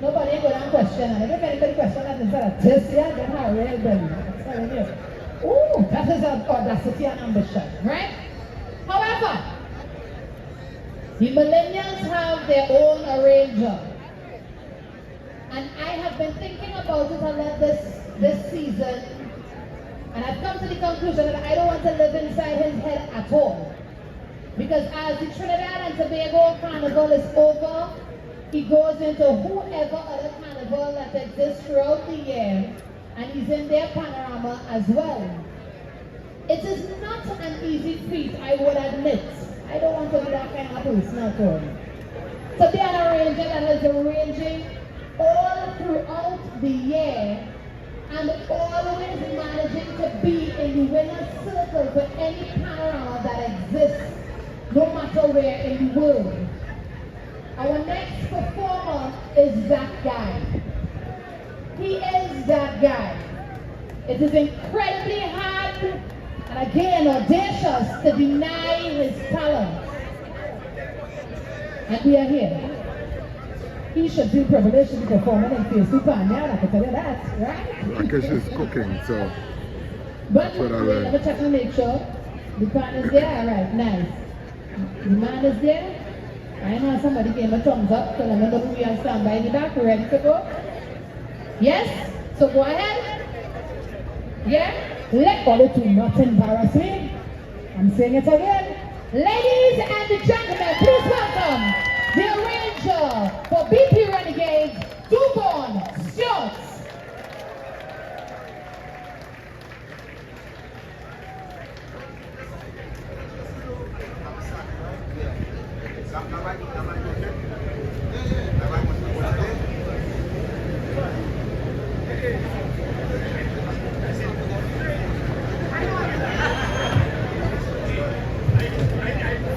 Nobody ain't going to question it. If anybody question that instead of this, yeah, then how real belly. I'm telling you. Ooh, that is an audacity and ambition, right? However, the millennials have their own arranger. And I have been thinking about it a lot this season. And I've come to the conclusion that I don't want to live inside his head at all. Because as the Trinidad and Tobago Carnival is over, he goes into whoever other carnival that exists throughout the year, and he's in their panorama as well. It is not an easy feat, I would admit. I don't want to be that kind of person at all. To be an arranger that is arranging all throughout the year, and always managing to be in the winner's circle for any panorama that exists, no matter where in the world. Our next performer is that guy. He is that guy. It is incredibly hard and again audacious to deny his talent. And we are here. He should be privileged to be performing in face to pan now, I can tell you that, right? Because she's cooking, so. But what I we'll learned. never check to make sure the pan is there, all right, nice. The man is there. I know somebody gave a thumbs up, so let me know we are stand by the back, we're ready to go. Yes? So go ahead. Yeah? Let all it do not embarrass me. I'm saying it again. Ladies and gentlemen, please welcome the arranger for BP Renegades, Duvon Stewart.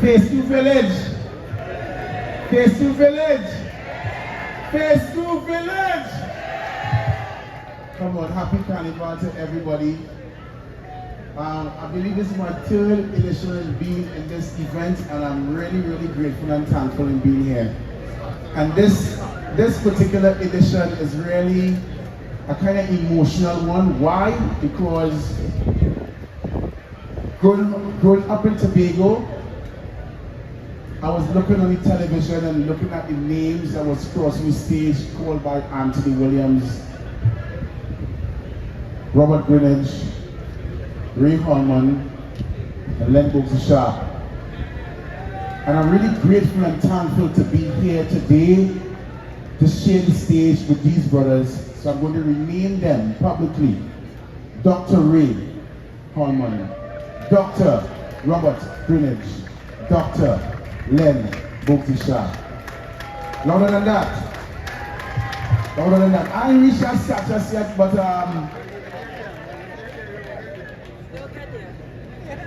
Face to village. Face to village. Face to village. Come on, happy carnival to everybody. I believe this is my third edition of being in this event, and I'm really, really grateful and thankful in being here. And this particular edition is really a kind of emotional one. Why? Because growing up in Tobago, I was looking on the television and looking at the names that was crossing the stage called by Anthony Williams, Robert Greenidge, Ray Holman, and Len Boogsie Sharpe. And I'm really grateful and thankful to be here today to share the stage with these brothers. So I'm going to rename them publicly. Dr. Ray Holman, Dr. Robert Greenidge, Dr. Len Boogsie Sharpe. Louder than that. Louder than that. I ain't reached that status yet, but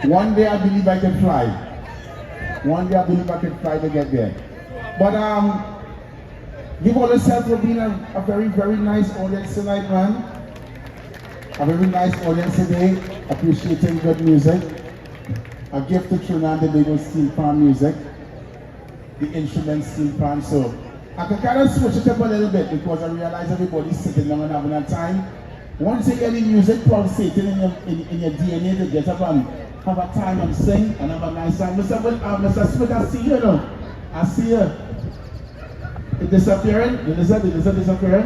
one day I believe I can fly. One day I believe I can fly to get there. But give all yourself for being a very, very nice audience tonight, man. A very nice audience today, appreciating good music. A gift to Trinidad and Tobago steel pan music. The instruments steel pan. So I can kind of switch it up a little bit because I realize everybody's sitting down and having a time. Once you hear the music, probably sitting in your DNA to get up and have a time and sing and have a nice time. Mr. Smith, I see you now. I see you. It's disappearing? Is it disappearing?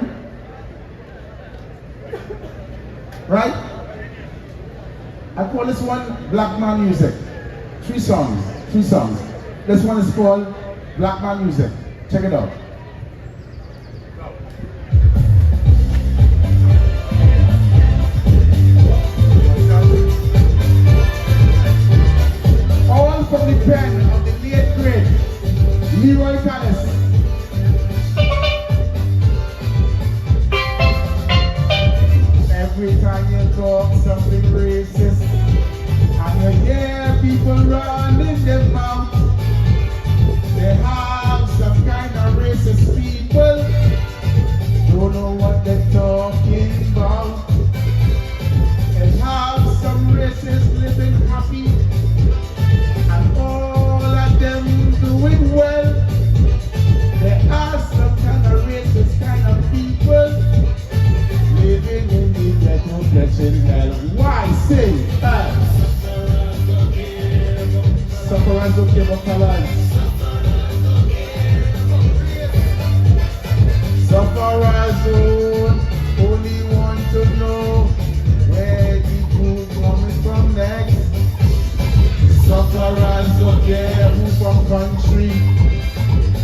Right? I call this one Black Man Music. Three songs. This one is called Black Man Music. Check it out. All from the pen of the late great Leroy Callis. Every time you talk something racist, and you hear people running their mouth, they have some kind of racist people, don't know what they're talking about. They have some racists living happy, and all of them doing well. There are some kind of racist kind of people living in the ghetto, catching hell. Why sing? Sufferers don't give a colors. Sufferers only want to know where the food coming from next. Sufferers don't care who from country.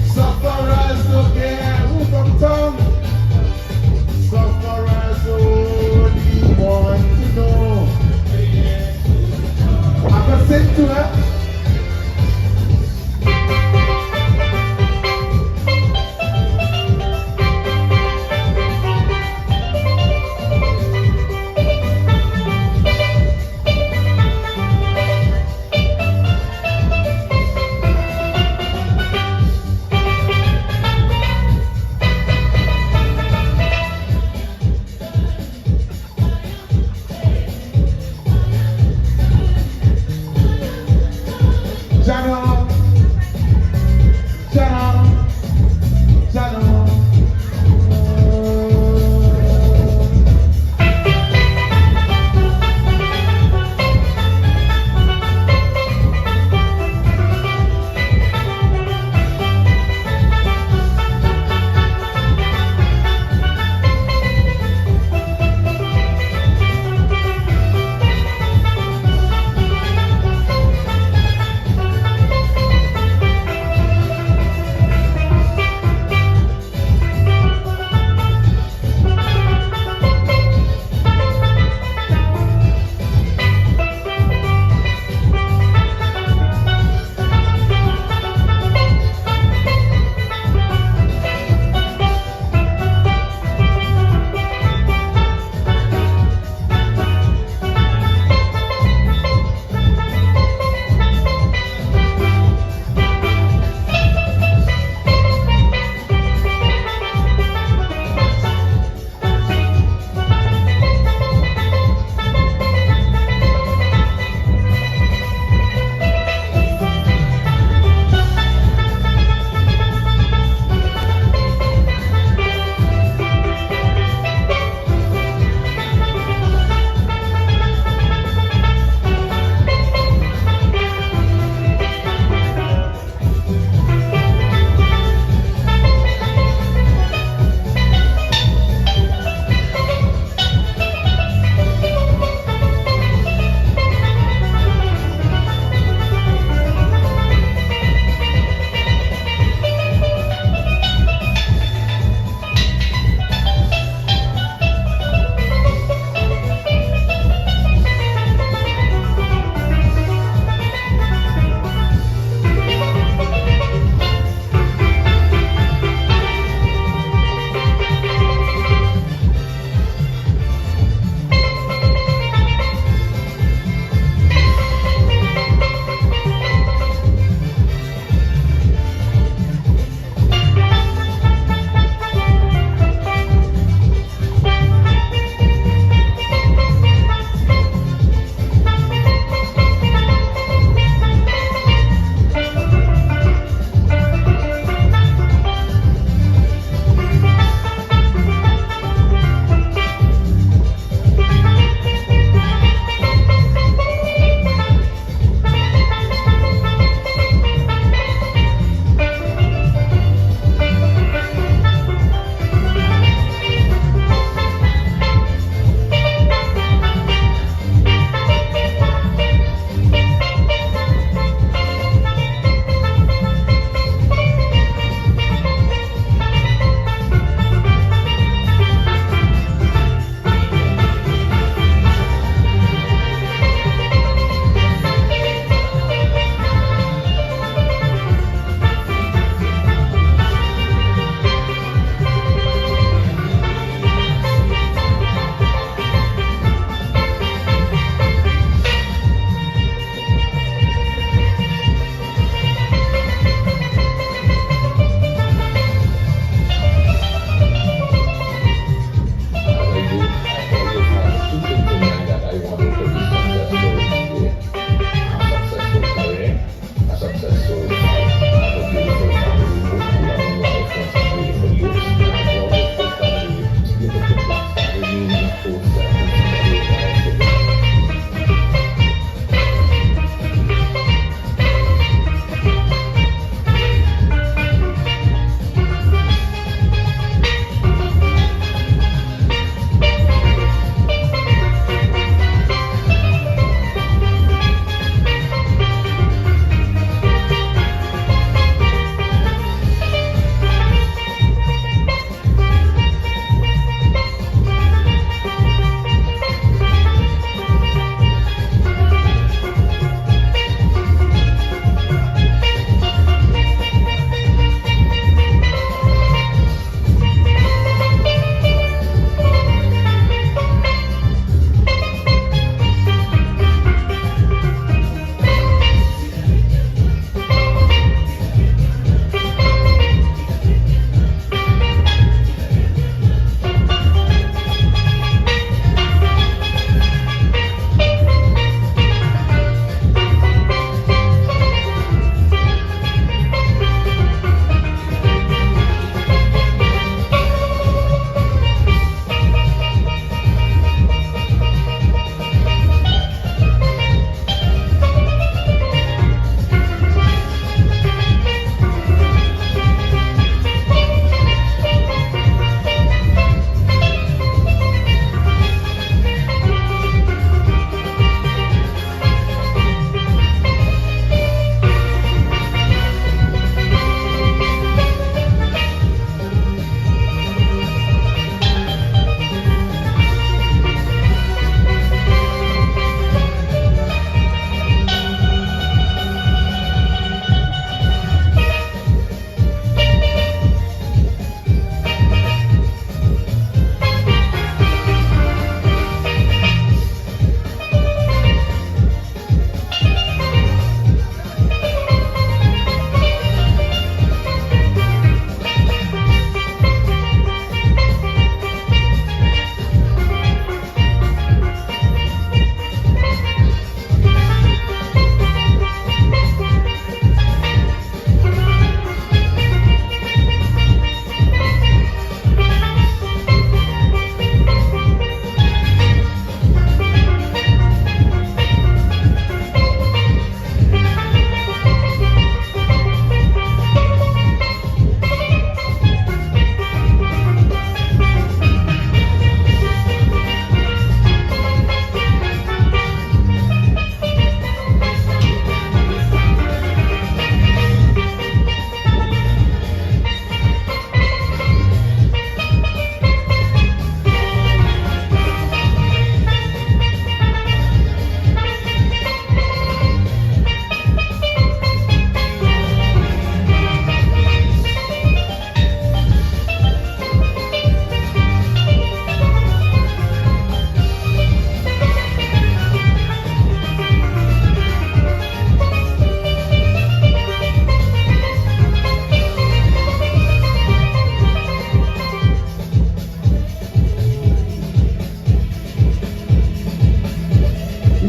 Sufferers don't care who from town. Sufferers only want to know. I can sing to her.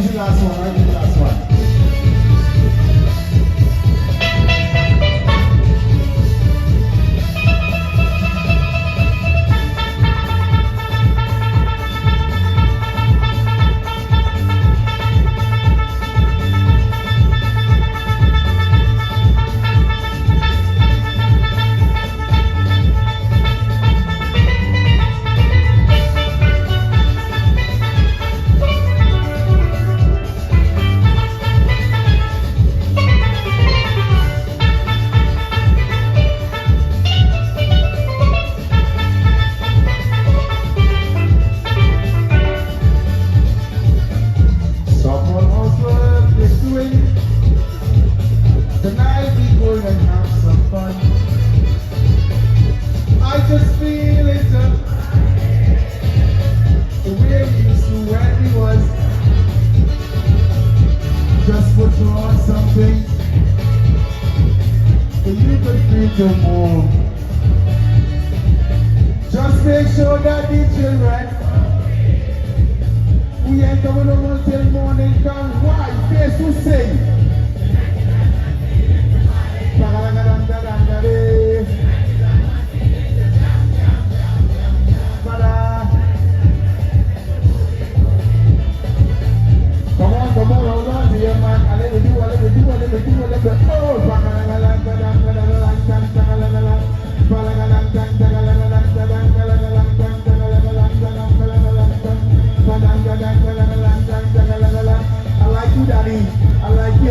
This is the last one, right? This is the last one. Just make sure that the children, we ain't coming over until morning come. Why? Face who sing. Come on, hold on to your man. A little bit, I like you, Daddy. I like you.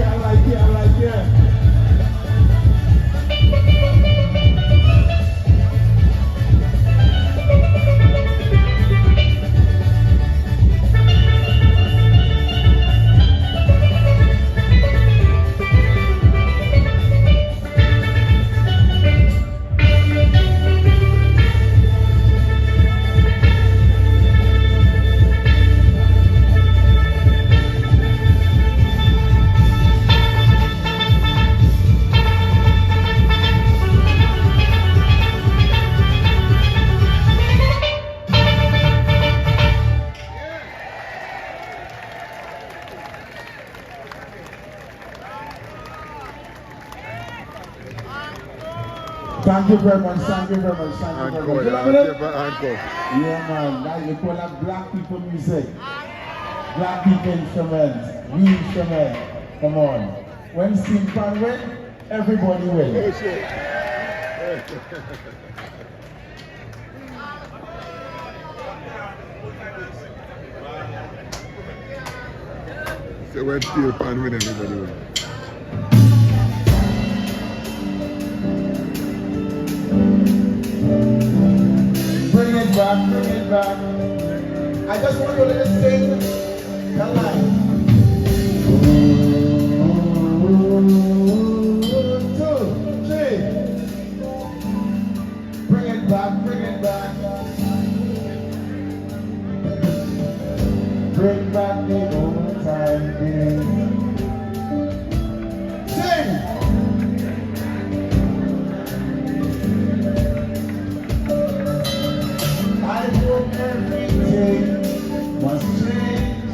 Thank you very much. Encore. Yeah, man. Now you call that black people music. Black people instruments. We instruments. Come on. When Simpan win, everybody win. Oh, shit. So when Steel Pan win, everybody win. Bring it back. I just want you to sing the line. 1, 2, 3. Bring it back. Bring back the old time days. Sing. I hope everything must change.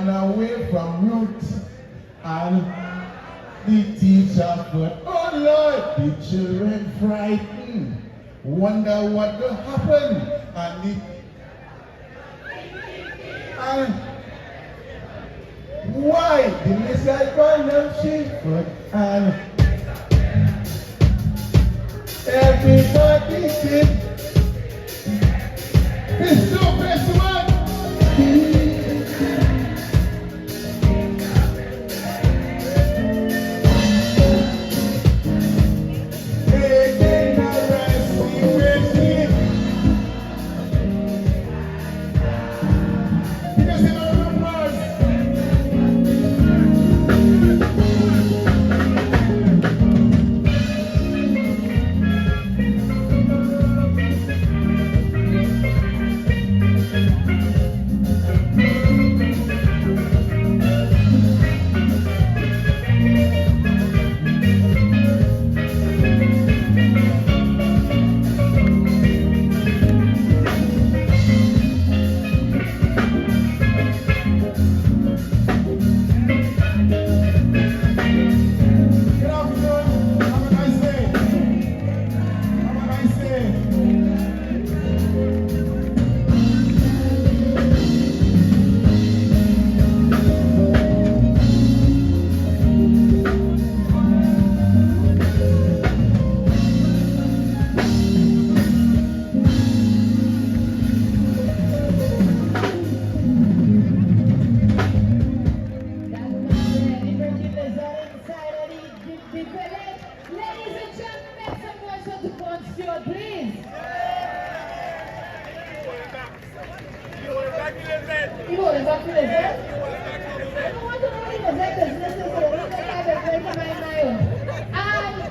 run away from roots and the teacher put, oh Lord, the children frightened, wonder what will happen, and why the missile burn them shivered, and everybody did. It's so best one.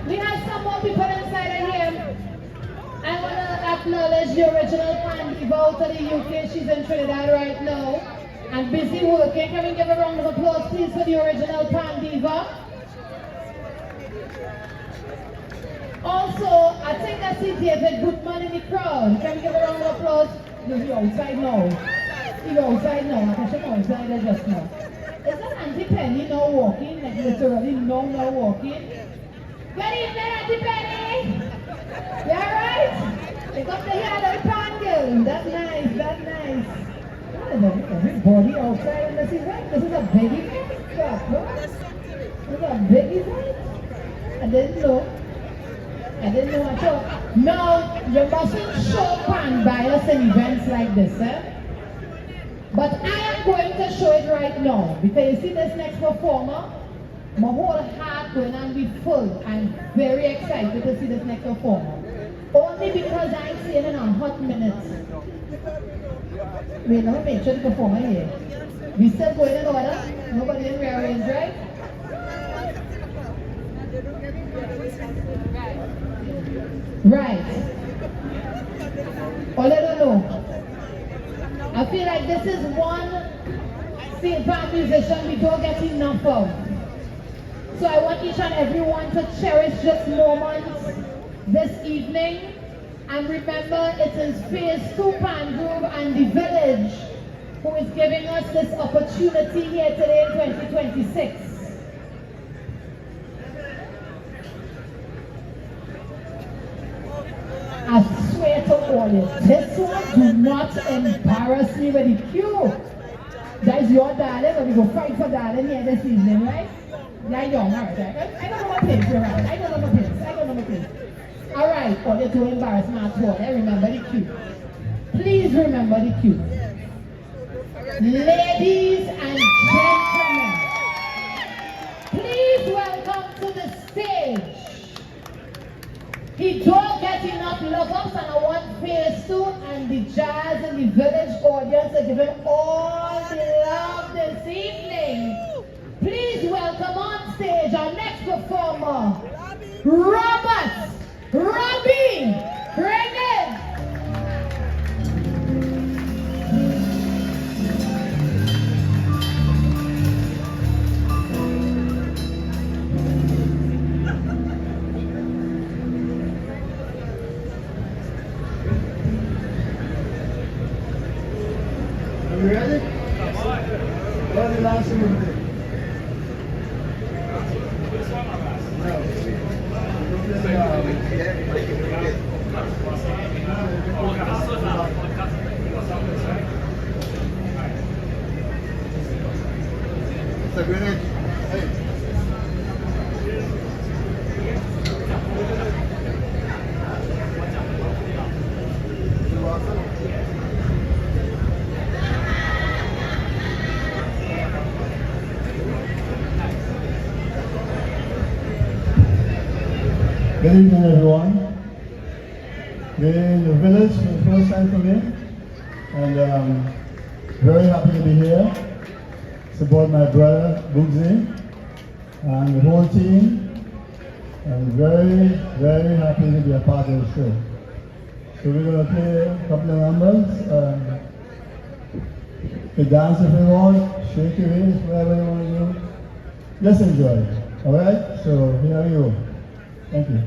We have some more people inside of here. I want to acknowledge the original Pan Diva out of the UK. She's in Trinidad right now and busy working. Can we give a round of applause, please, for the original Pan Diva? Also, I think I see David Goodman in the crowd. Can we give a round of applause? No, he's outside now. He's outside now. Natasha outside there just now. Is that Auntie Penny now walking? Like literally now walking? Good evening, Auntie Penny! You alright? Pick up the hair of the pan girl. That's nice, that's nice. Everybody outside and this event. This is a big event. This is a big event. I didn't know at all. Now, you mustn't show pan bias in events like this, eh? But I am going to show it right now because you see this next performer, my whole heart going to be full. I'm very excited to see this next performer. Only because I'm seeing in a hot minutes. Wait, let me make sure the performer here. We still going in order? Nobody in rearrange, right? Right. All I don't know. I feel like this is one St. Pan musician we don't get enough of. So I want each and everyone to cherish this moment this evening. And remember, it is Phase 2 Pan Group and the Village who is giving us this opportunity here today in 2026. I swear to all you, this one do not embarrass me with the cue. That is your darling, but we go fight for darling here this evening, right? Yeah, young, alright. I don't know my place, you're right. I don't know my place. Alright, all you to embarrass me at all. I remember the cue. Please remember the cue. Ladies and gentlemen, please welcome to the stage. He don't get enough love-ups, and I want Phase 2 and the Jazz and the Village audience to give him all the love this evening. Please welcome on stage our next performer, Robbie Greenidge. You ready? Greenidge. Good evening, everyone. We're in the village for the first time for me, and very happy to be here. Support my brother Boogsie and the whole team. I'm very, very happy to be a part of the show. So we're going to play a couple of numbers. You dance if you want, shake your waist, whatever you want to do. Just enjoy it. Alright? So here we go. Thank you.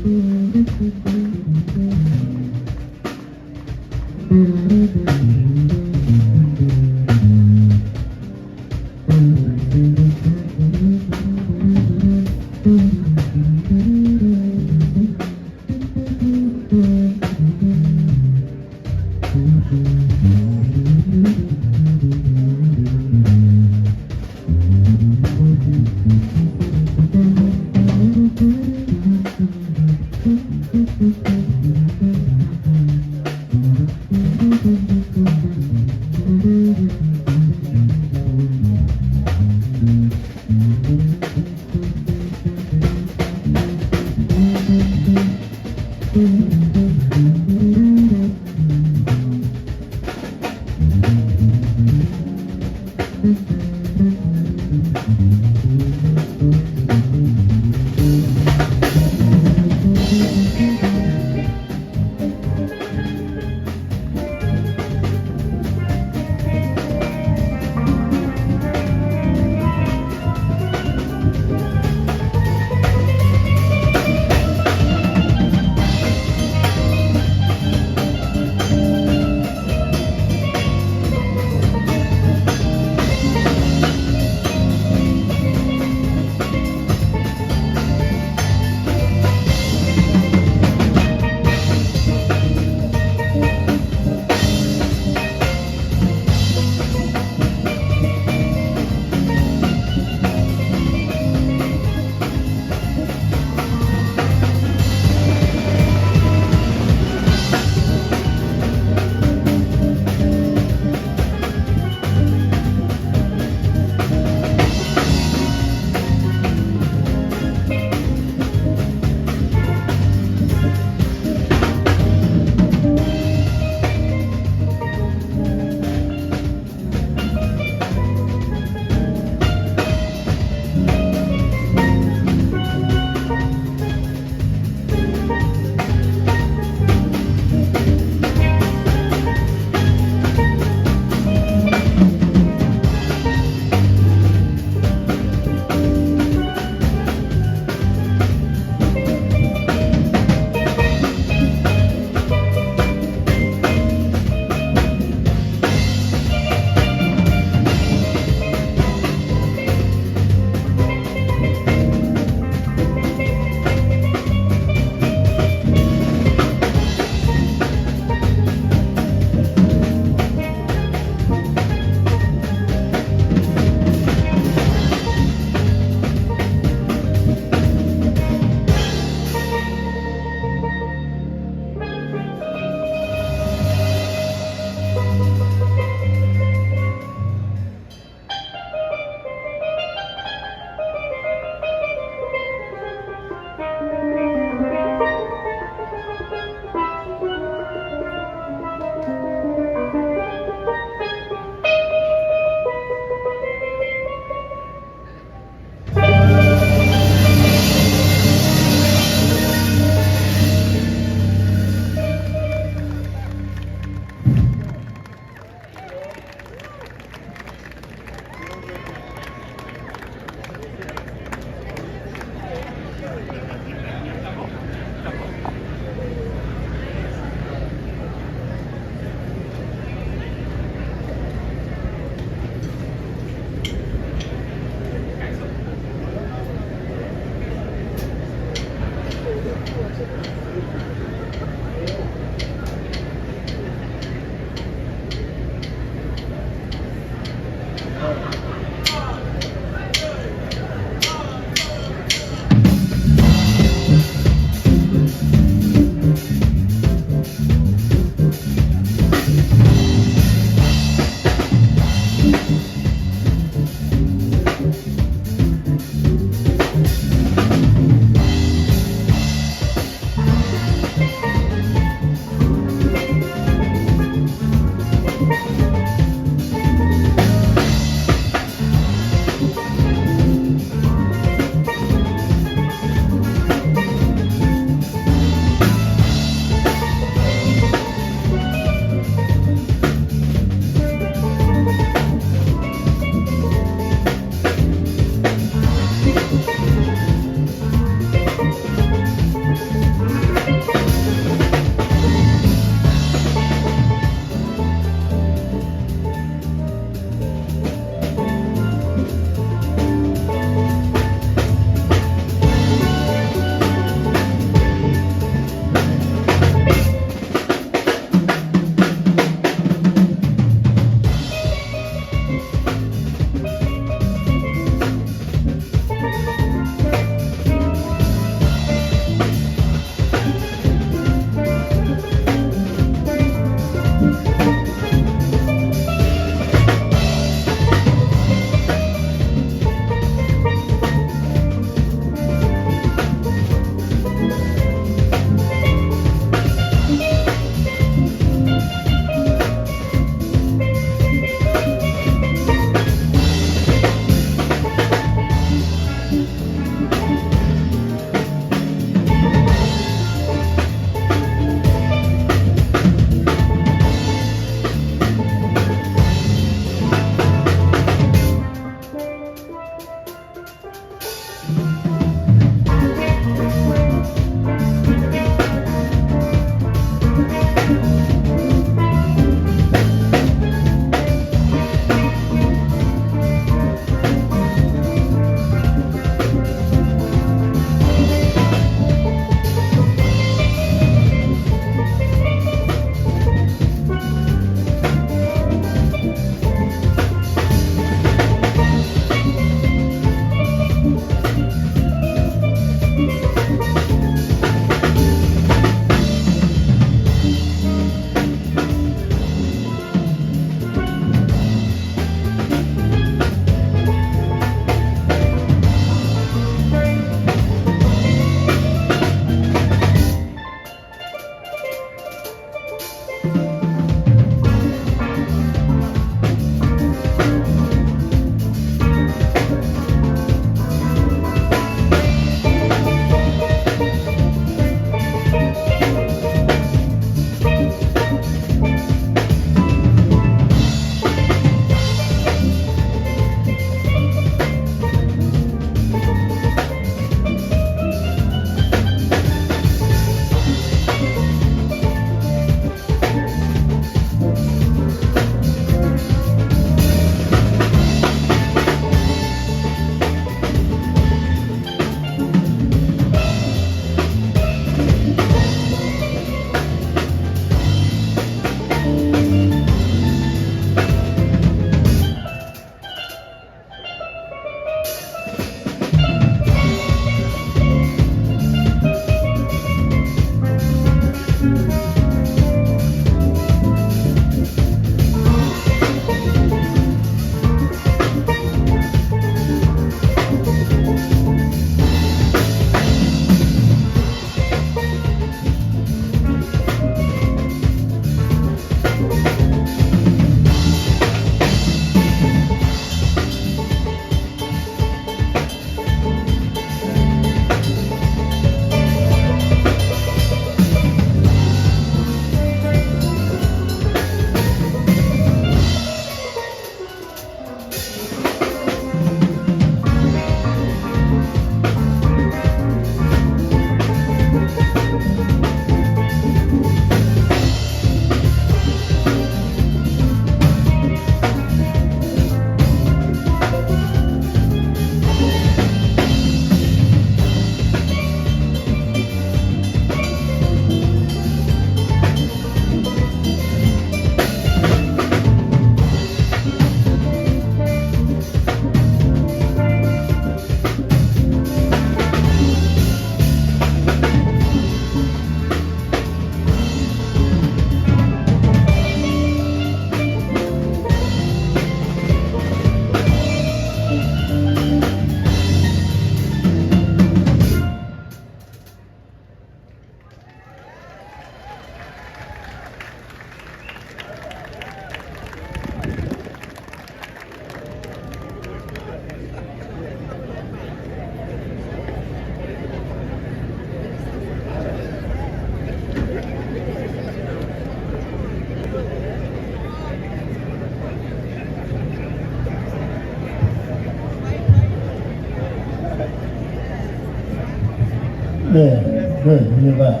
play. Good, you're back.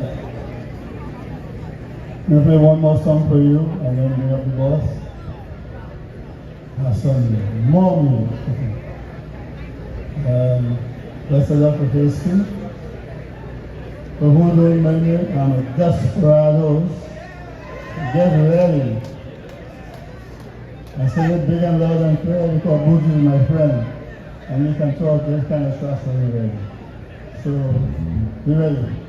I'm going to play one more song for you and then bring up the boss. Have some more music. That's a lot for history. For who don't remember, I'm a Desperados. Get ready. I say it big and loud and clear because Boogsie is my friend. And you can talk this kind of stuff when you're ready. So, be ready.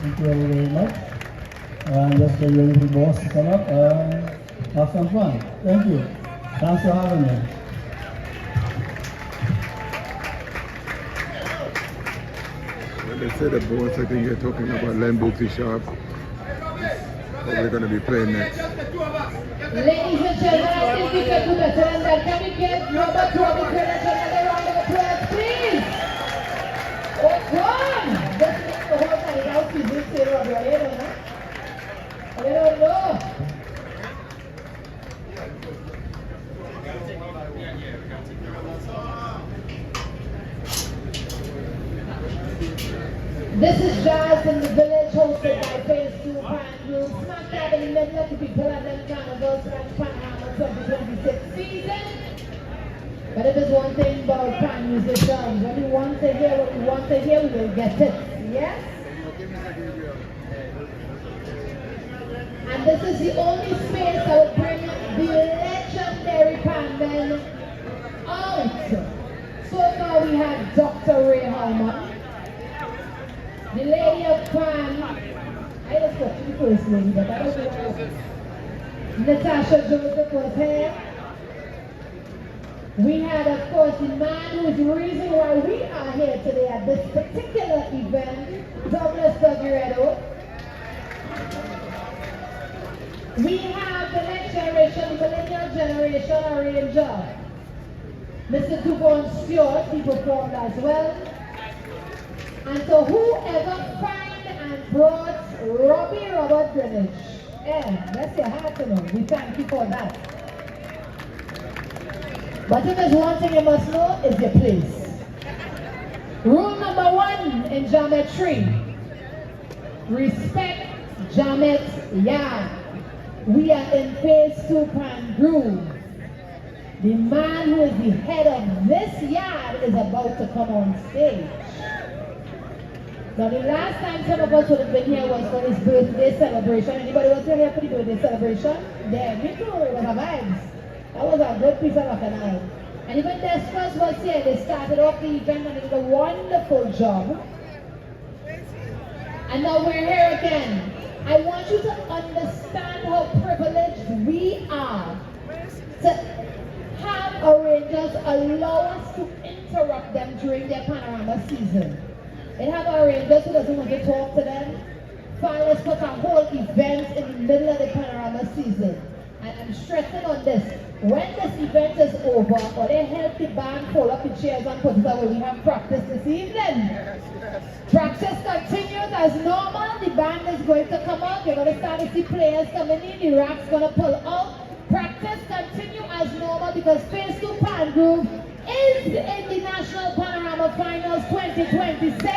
Thank you all very much. And just get ready for the boss to come up and have some fun. Thank you. Thanks for having me. When they say the boss, I think you're talking about Len Boogsie Sharpe. What we're going to be playing next. Ladies and gentlemen, I think we can do better than that. Can we get Robert Greenidge another round of applause, please? Oh, come! Just make the whole night out to this year, Robert. I don't know. I don't know. This is Jazz in the Village, hosted by Phase 2 Prime Group. Smack dab in the middle of the people at them Carnival Grand Panorama 2026 season. But if there's one thing about prime musicians, when we want to hear what we want to hear, we will get it. Yes? And this is the only space that will bring the legendary Panman out. So far we have Dr. Ray Halman, the lady of crime. I just got the first lady, but I don't know why. Natasha Joseph was here. We had, of course, the man who is the reason why we are here today at this particular event, Geredo. We have the next generation, the millennial generation arranger, Mr. Duvon Stewart, he performed as well. And so whoever find and brought Robert Greenidge, that's your heart to know. We thank you for that. But if there's one thing you must know, is your place. Rule number 1 in geometry: respect Jamet's yard. We are in Phase 2 Prime Groove. The man who is the head of this yard is about to come on stage. Now the last time some of us would have been here was for his birthday celebration. Anybody was here for the birthday celebration? Yeah, me too, it was a vibes. That was a good piece of bacchanal. And even Despas was here, they started off the event and they did a wonderful job. And now we're here again. I want you to understand how privileged we are to have arrangers allow us to interrupt them during their panorama season. They have arrangers who doesn't want to talk to them. Fine, let's put a whole event in the middle of the panorama season. And I'm stressing on this. When this event is over, or they help the band pull up the chairs and put it away, we have practice this evening. Practice continues as normal. The band is going to come out. You're going to start to see players coming in. The rack's going to pull out. Practice continue as normal because Phase 2 Pan Groove is in the National Panorama Finals 2026.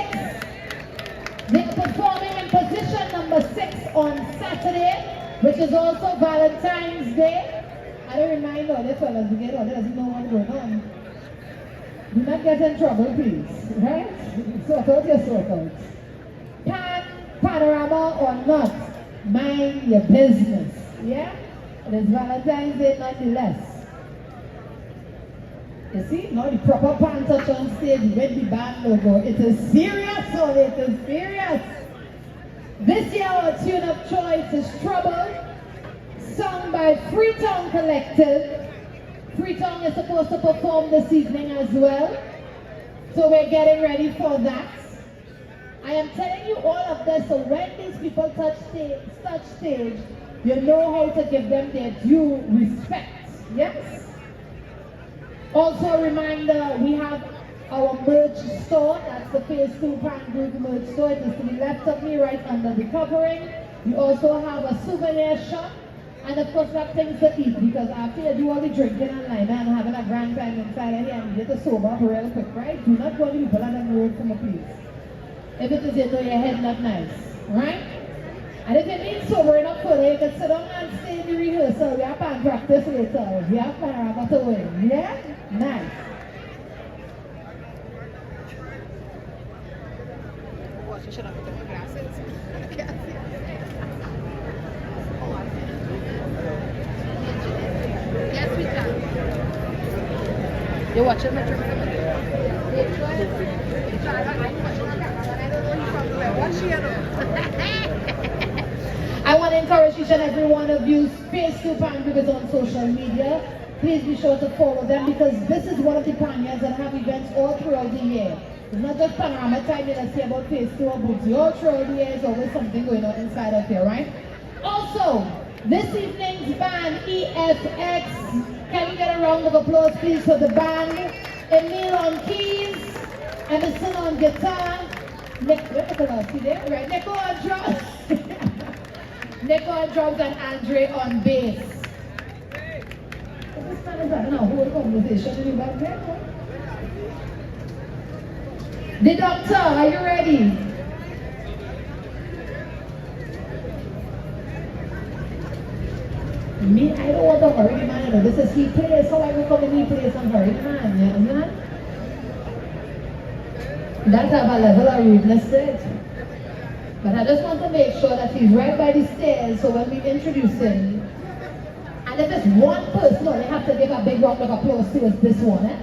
They're performing in position number 6 on Saturday, which is also Valentine's Day. I don't remind all the fellas to get on, they doesn't know what's going on. Do not get in trouble, please. Right? Sort out your sort out. Panorama or not, mind your business. Yeah? It is Valentine's Day nonetheless. You see, now the proper pan touch on stage with the band logo. It is serious, so it is serious. This year our tune of choice is Trouble, sung by Freetown Collective. Freetown is supposed to perform this evening as well. So we're getting ready for that. I am telling you all of this so when these people touch stage, you know how to give them their due respect. Yes? Also a reminder, we have our merch store. That's the Phase 2 Pan Group merch store. It is to the left of me, right under the covering. We also have a souvenir shop. And of course we have things to eat because after you do all the drinking online and having a grand time inside here and you get to sober up real quick, right? Do not go to people on the road from a place. If it is you know your head not nice, right? And if you need sobering up further, you can sit down and stay in the rehearsal. We have band practice later. We have panorama to win. Yeah? Nice. Watch, you should have put the glasses. Yes, we can. You're watching the trip. I'm watching the camera, but I don't know you from where. What's she? I want to encourage each and every one of you, Space to Pan Group is on social media. Please be sure to follow them because this is one of the pioneers that have events all throughout the year. It's not just panorama time that I see about Phase 2 or Bootsy. All throughout the year, there's always something going on inside of here, right? Also, this evening's band, EFX. Can we get a round of applause, please, for the band? Emil on keys, Emerson on guitar, Nico on drums, Nico on drums, and Andre on bass. This man is having a whole conversation in the back there. The Doctor, are you ready? Me, I don't want to hurry the man, you know. This is he plays, so I will come and he plays and hurry the man, you understand? That's have a level of rudeness to it. But I just want to make sure that he's right by the stairs, so when we introduce him, and if it's one person, they have to give a big round of applause to us, this one, eh?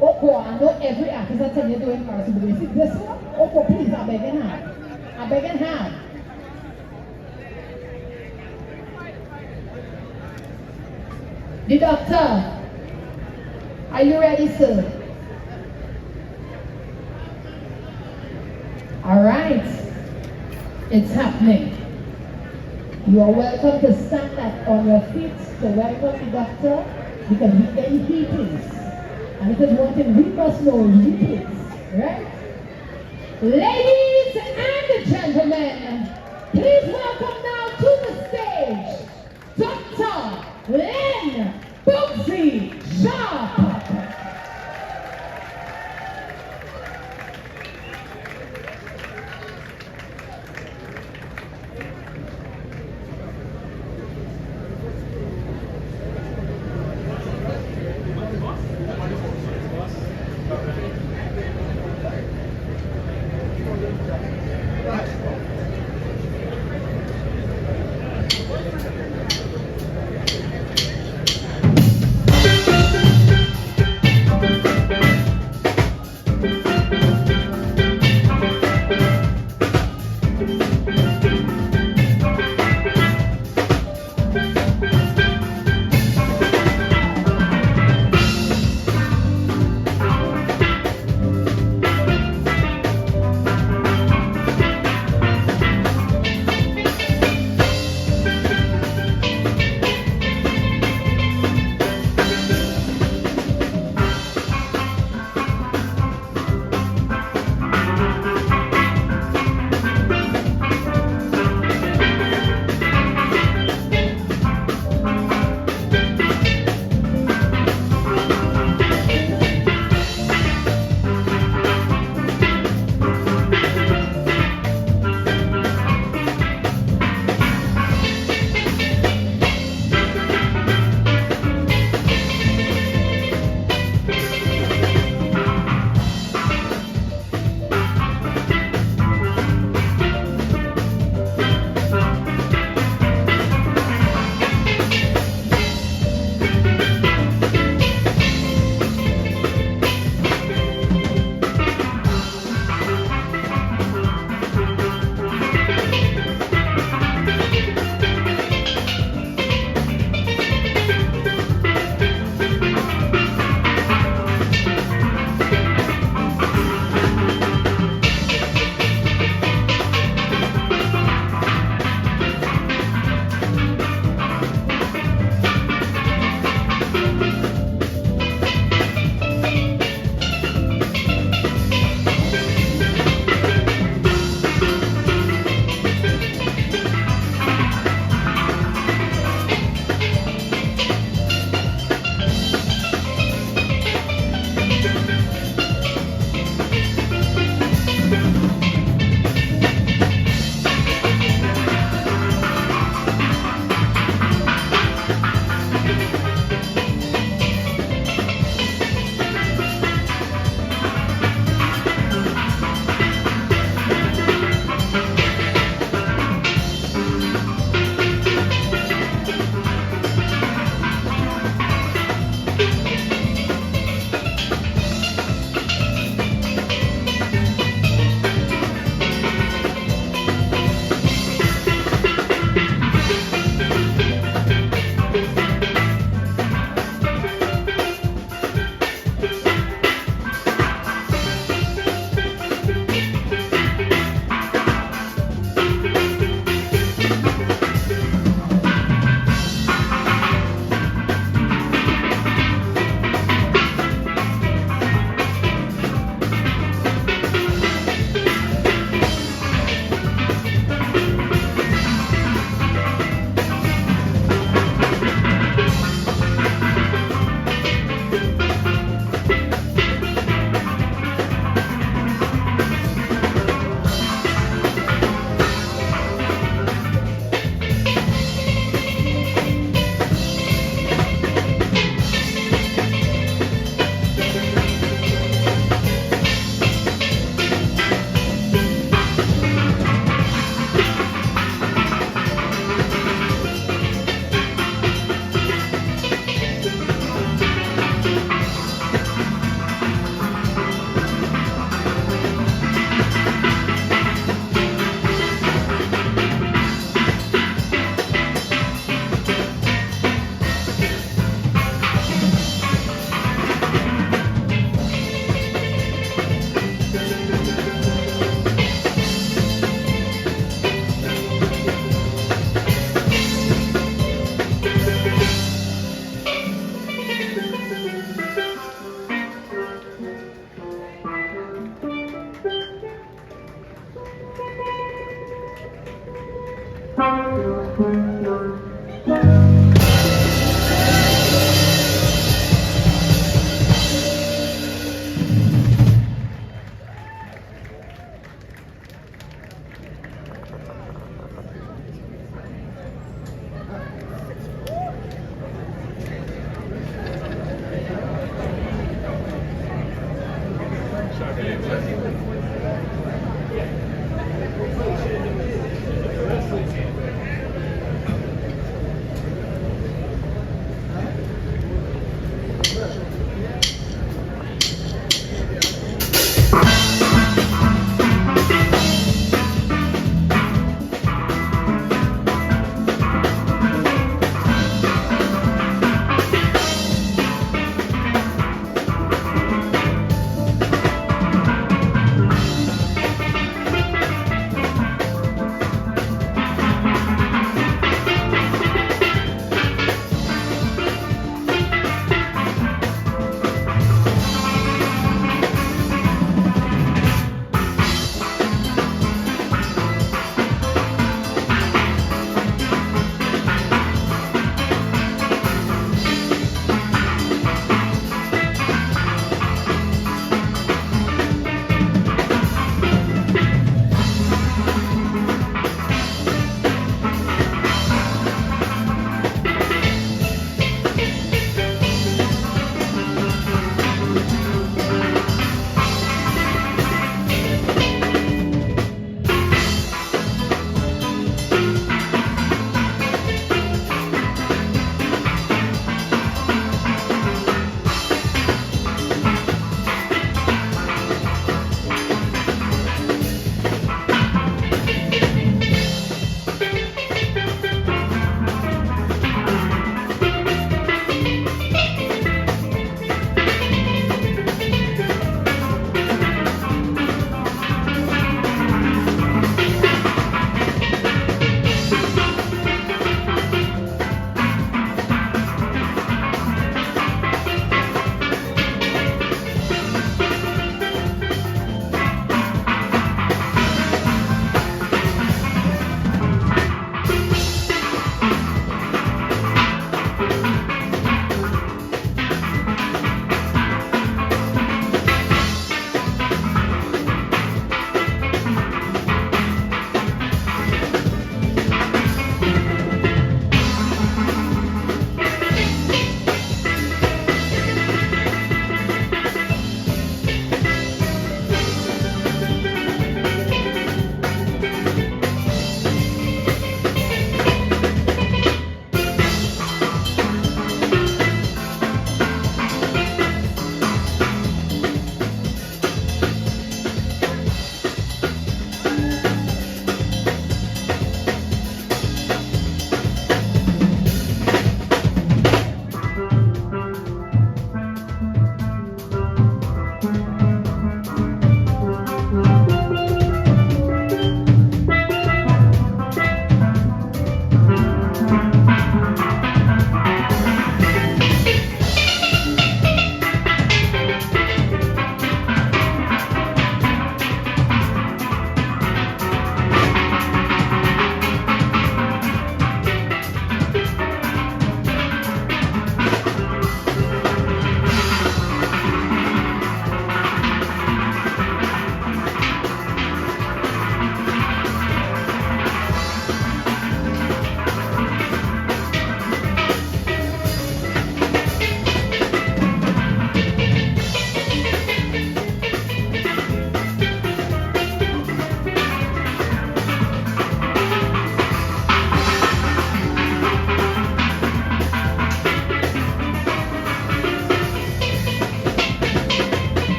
Oko, I know every artist I tell you doing embarrassing, but you see this one? Oko, please, I beg and have. I beg and have. The Doctor, are you ready, sir? All right, it's happening. You are welcome to stand up on your feet to welcome the Doctor because he plays. And if there's one thing we must know, he plays, right? Ladies and gentlemen, please welcome now to the stage, Dr. Len Boogsie Sharpe.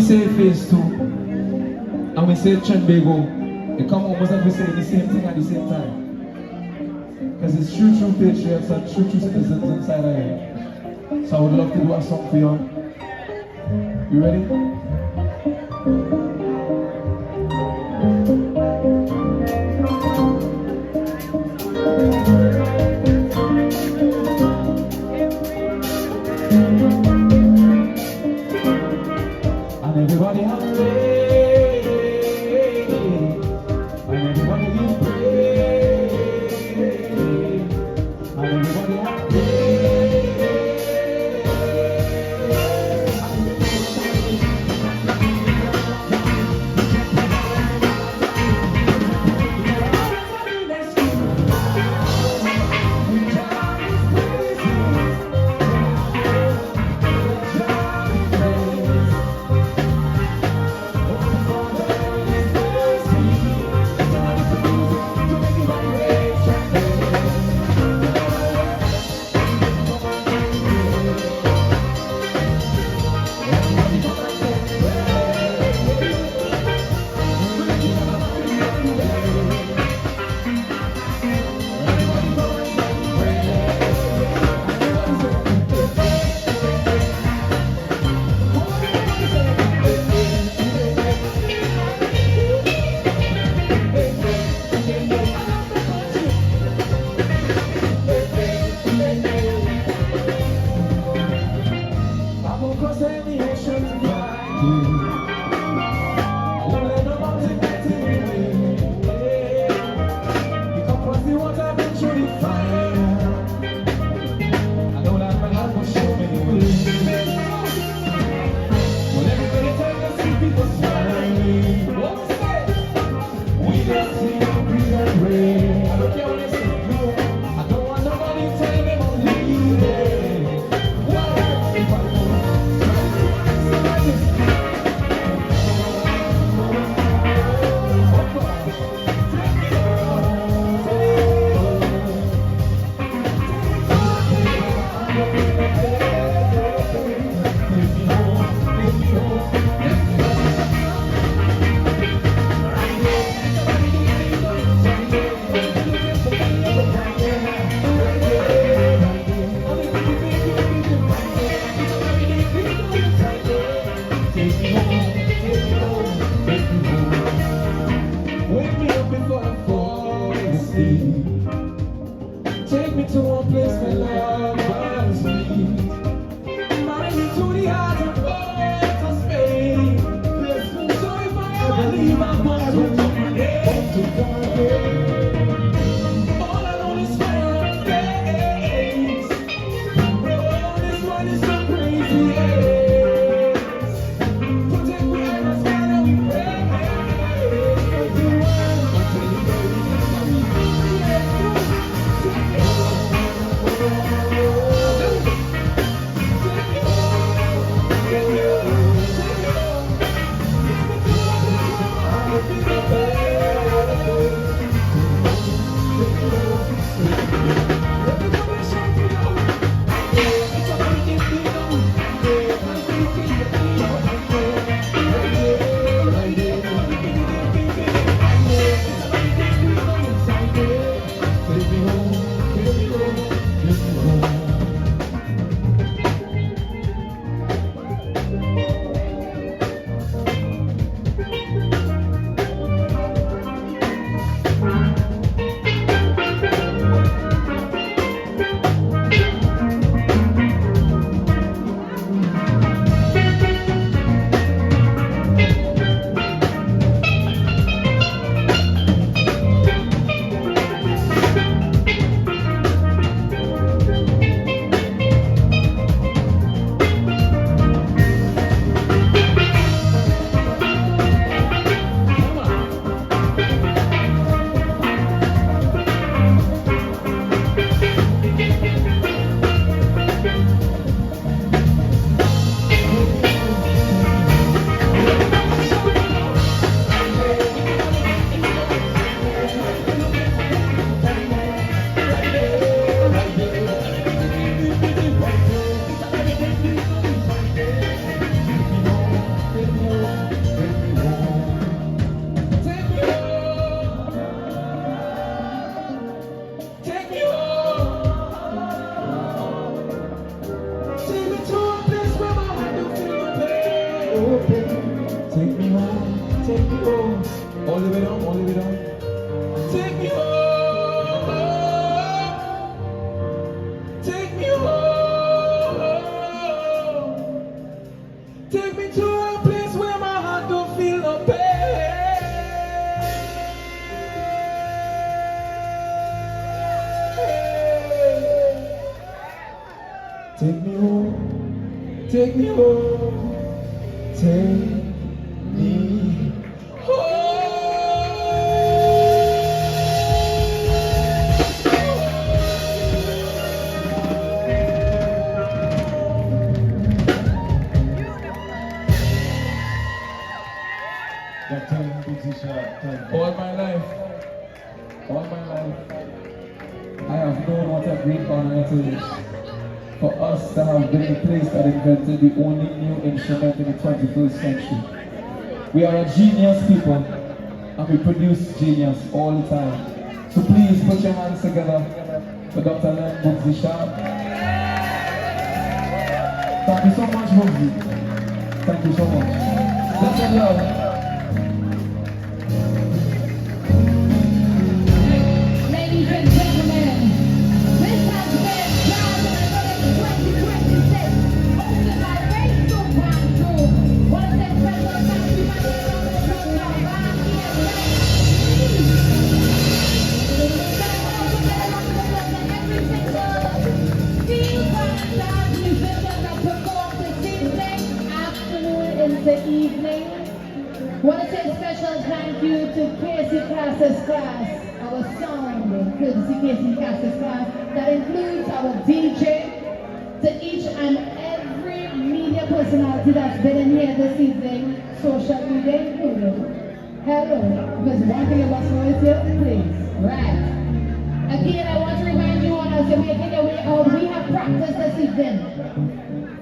say phase 2 and we say Trinidad, it come almost like we say the same thing at the same time. Because it's true patriots and true citizens inside of here. So I would love to do a song for you. You ready? And everybody have faith, and everybody give praise, and everybody have Take me home. Take me home. Take me to a place where my heart don't feel no pain. Take me home. Take me home. Take me Len Boogsie Sharpe. all my life, I have known what a great honor it is for us to have been the place that invented the only new instrument in the 21st century. We are a genius people, and we produce genius all the time. So please put your hands together for Dr. Len Boogsie Sharpe. Thank you so much, Boogsie. Thank you so much. Let's get love. Ladies and gentlemen, this has been Jazz in the 2026, hosted by Freetown Group. What a special time to be my the evening. Want to say a special thank you to Casey Classes class, our sound, courtesy Casey Classes class, that includes our DJ, to each and every media personality that's been in here this evening, social media included. Hello, because one thing about noise here, please. Right. Again, I want to remind you all as you're making your way out, we have practiced this evening.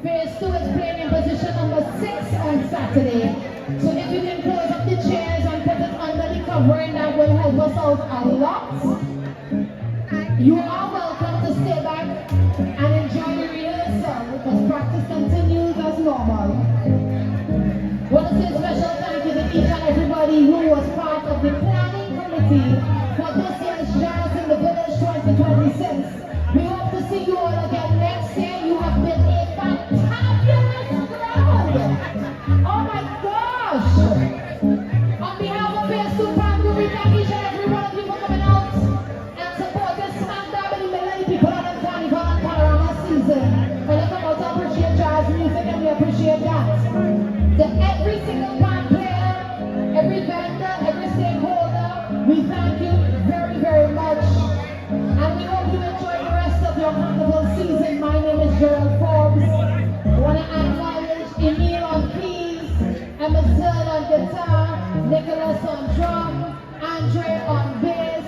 Phase 2 is playing in position number 6 on Saturday. So if you can close up the chairs and put it under the covering, that will help us out a lot. You are welcome to stay back and enjoy the rehearsal because practice continues as normal. Want to say a special thank you to each and everybody who was part of the planning committee for this year's Jazz in the Village 2026. We hope to see you all again next year. You have been a fantabulous crowd. Oh my gosh! On behalf of Phase 2 Pangu, we thank each and every one of you for coming out and supporting Smack Dab in the middle people on the Carnival and Panorama season. When they come out to appreciate jazz music, and we appreciate that. To every single band player, every vendor, every stakeholder, we thank you very, very much. And we hope you enjoy the rest of your wonderful season. My name is Preforms. I want to acknowledge Emil on keys, Emerson on guitar, Nicholas on drum, Andre on bass,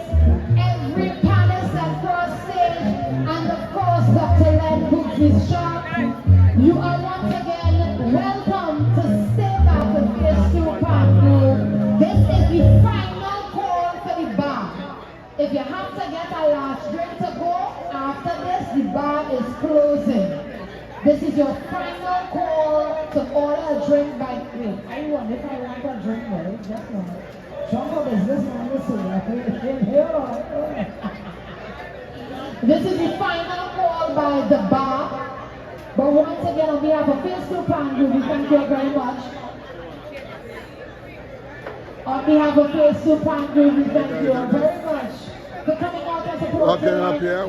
every panelist at cross stage, and of course Dr. Len Boogsie Sharpe. You are once again welcome to stay back with Phase 2 Pangu. This is the final call for the bar. If you have to get a last drink to go, after this, the bar is closing. This is your final call to order a drink by me. I wonder if I want a drink, right? Just now. Jump up business man, listen. This is the final call by the bar. But once again, on behalf of Phase 2 Pangu, we thank you very much. On behalf of Phase 2 Pangu, we thank you very much for coming out and supporting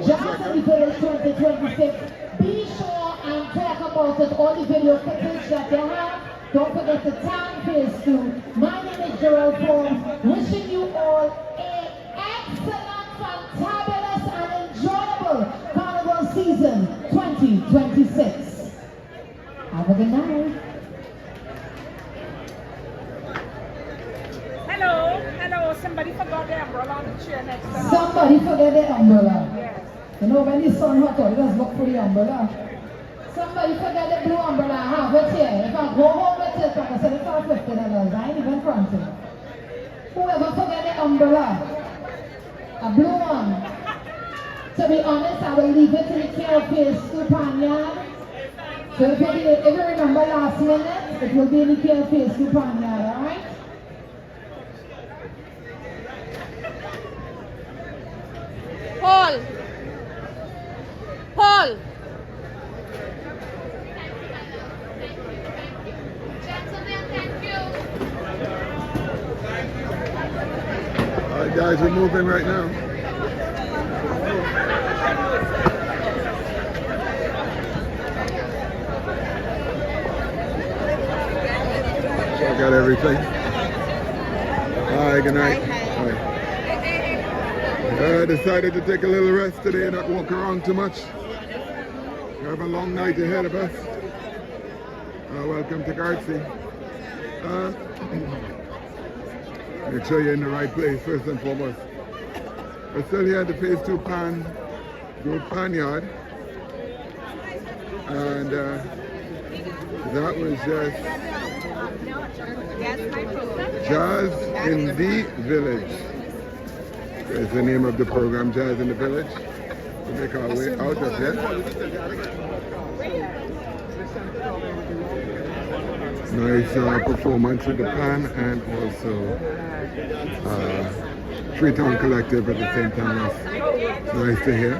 Jazz in the Village 2026. Be sure and talk about it, all the video footage that you have. Don't forget to tag Phase 2. My name is Preforms, wishing you all an excellent, fantabulous, and enjoyable Carnival season 2026. Have a good night. Hello, somebody forgot the umbrella on the chair next to her. Somebody forget the umbrella. Yes. You know when the sun hot out, just look for the umbrella. Somebody forget the blue umbrella. I have it here. If I go home with it, like I said, it's all $50. I ain't even fronting. Whoever forget the umbrella, a blue one. To be honest, I will leave it in the care of Phase 2 Panyard. So if you remember last minute, it will be in the care of Phase 2 Panyard, alright? Paul. Paul. All right, guys, we're moving right now. I got everything. All right, good night. All right. I decided to take a little rest today and not walk around too much. We have a long night ahead of us. Welcome to Gartsy. Make sure you're in the right place first and foremost. We're still here at the Phase 2 pan yard. And that was just Jazz in the Village. That's the name of the program, Jazz in the Village. We make our way out of here. Nice performance with the pan and also Freetown Collective at the same time. It's nice to hear.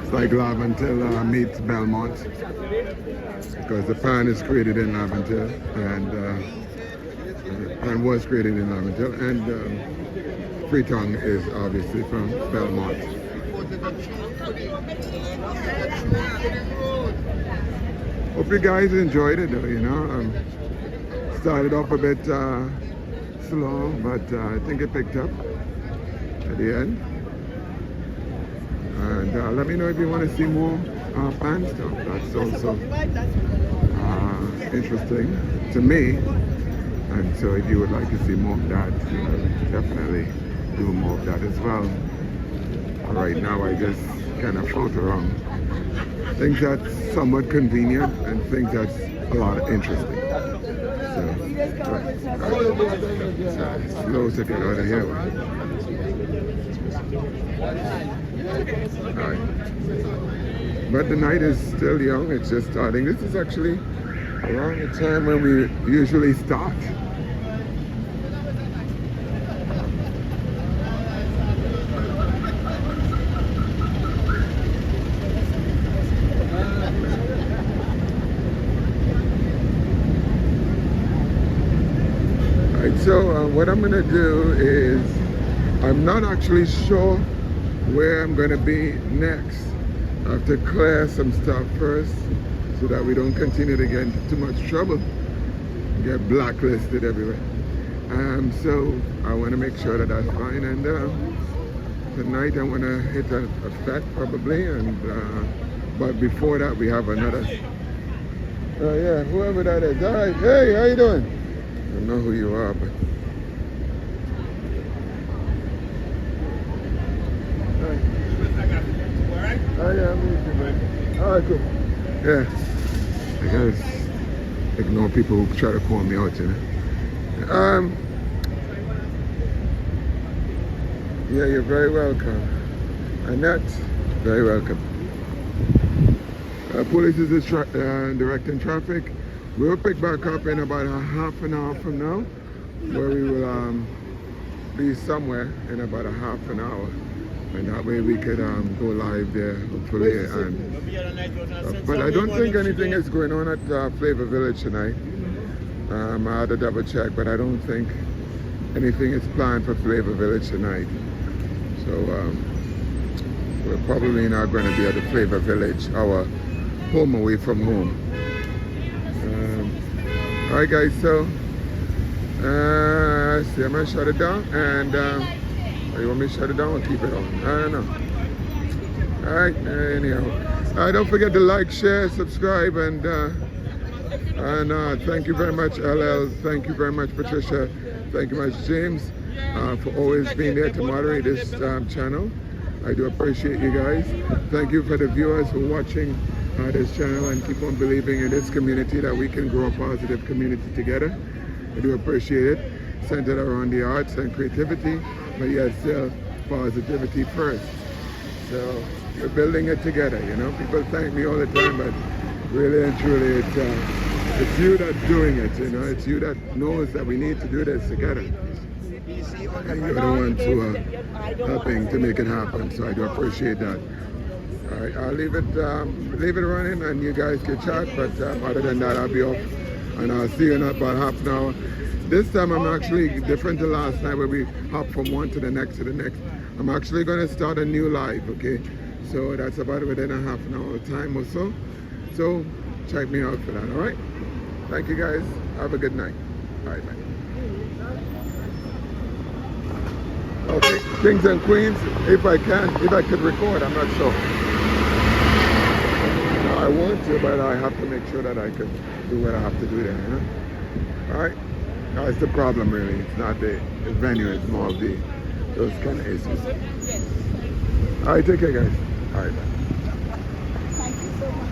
It's like Laventille meets Belmont, because the pan is created in Laventille and was created in Laventille, and Freetown is obviously from Belmont. Hope you guys enjoyed it though, you know. Started off a bit slow, but I think it picked up at the end. And let me know if you want to see more pan stuff. That's also interesting to me. And so if you would like to see more of that, definitely do more of that as well. Right now I just kind of float around. Things that's somewhat convenient and things that's a lot interesting. So, slow to get out of here. Alright. But the night is still young, it's just starting. This is actually around the time when we usually start. So what I'm going to do is, I'm not actually sure where I'm going to be next. I have to clear some stuff first so that we don't continue to get into too much trouble, get blacklisted everywhere. So I want to make sure that that's fine, and tonight I want to hit a fete probably, and but before that we have another. Yeah, whoever that is. All right, hey, how you doing? I don't know who you are, but oh yeah, I'm with you, man. Alright, cool. Yeah. I gotta ignore people who try to call me out, you know. Yeah, you're very welcome. Annette, very welcome. Police is directing traffic. We'll pick back up in about a half an hour from now, where we will be somewhere in about a half an hour, and that way we could go live there hopefully. And but I don't think anything is going on at Flavor Village tonight. I had to double check, but I don't think anything is planned for Flavor Village tonight. So we're probably not going to be at the Flavor Village, our home away from home. Alright guys, so see, I'm gonna shut it down, and you want me to shut it down or keep it on? I don't know. Alright, anyhow. Don't forget to like, share, subscribe, and thank you very much LL, thank you very much Patricia, thank you very much James for always being there to moderate this channel. I do appreciate you guys. Thank you for the viewers who are watching this channel, and keep on believing in this community that we can grow a positive community together. I do appreciate it. Centered around the arts and creativity, but yet still positivity first. So we're building it together, you know. People thank me all the time, but really and truly It's you that's doing it, you know. It's you that knows that we need to do this together. And you're the ones who are helping to make it happen. So I do appreciate that. All right, I'll leave it running, and you guys can chat. But other than that, I'll be off, and I'll see you in about half an hour. This time I'm actually different to last night where we hop from one to the next to the next. I'm actually going to start a new live, okay? So that's about within a half an hour time or so. So check me out for that, all right? Thank you guys. Have a good night. All right, bye. Okay, kings and queens, if I could record, I'm not sure. No, I want to, but I have to make sure that I could do what I have to do there, you know? All right? That's the problem, really. It's not the venue, it's more of those kind of issues. All right, take care, guys. All right, bye. Thank you so much.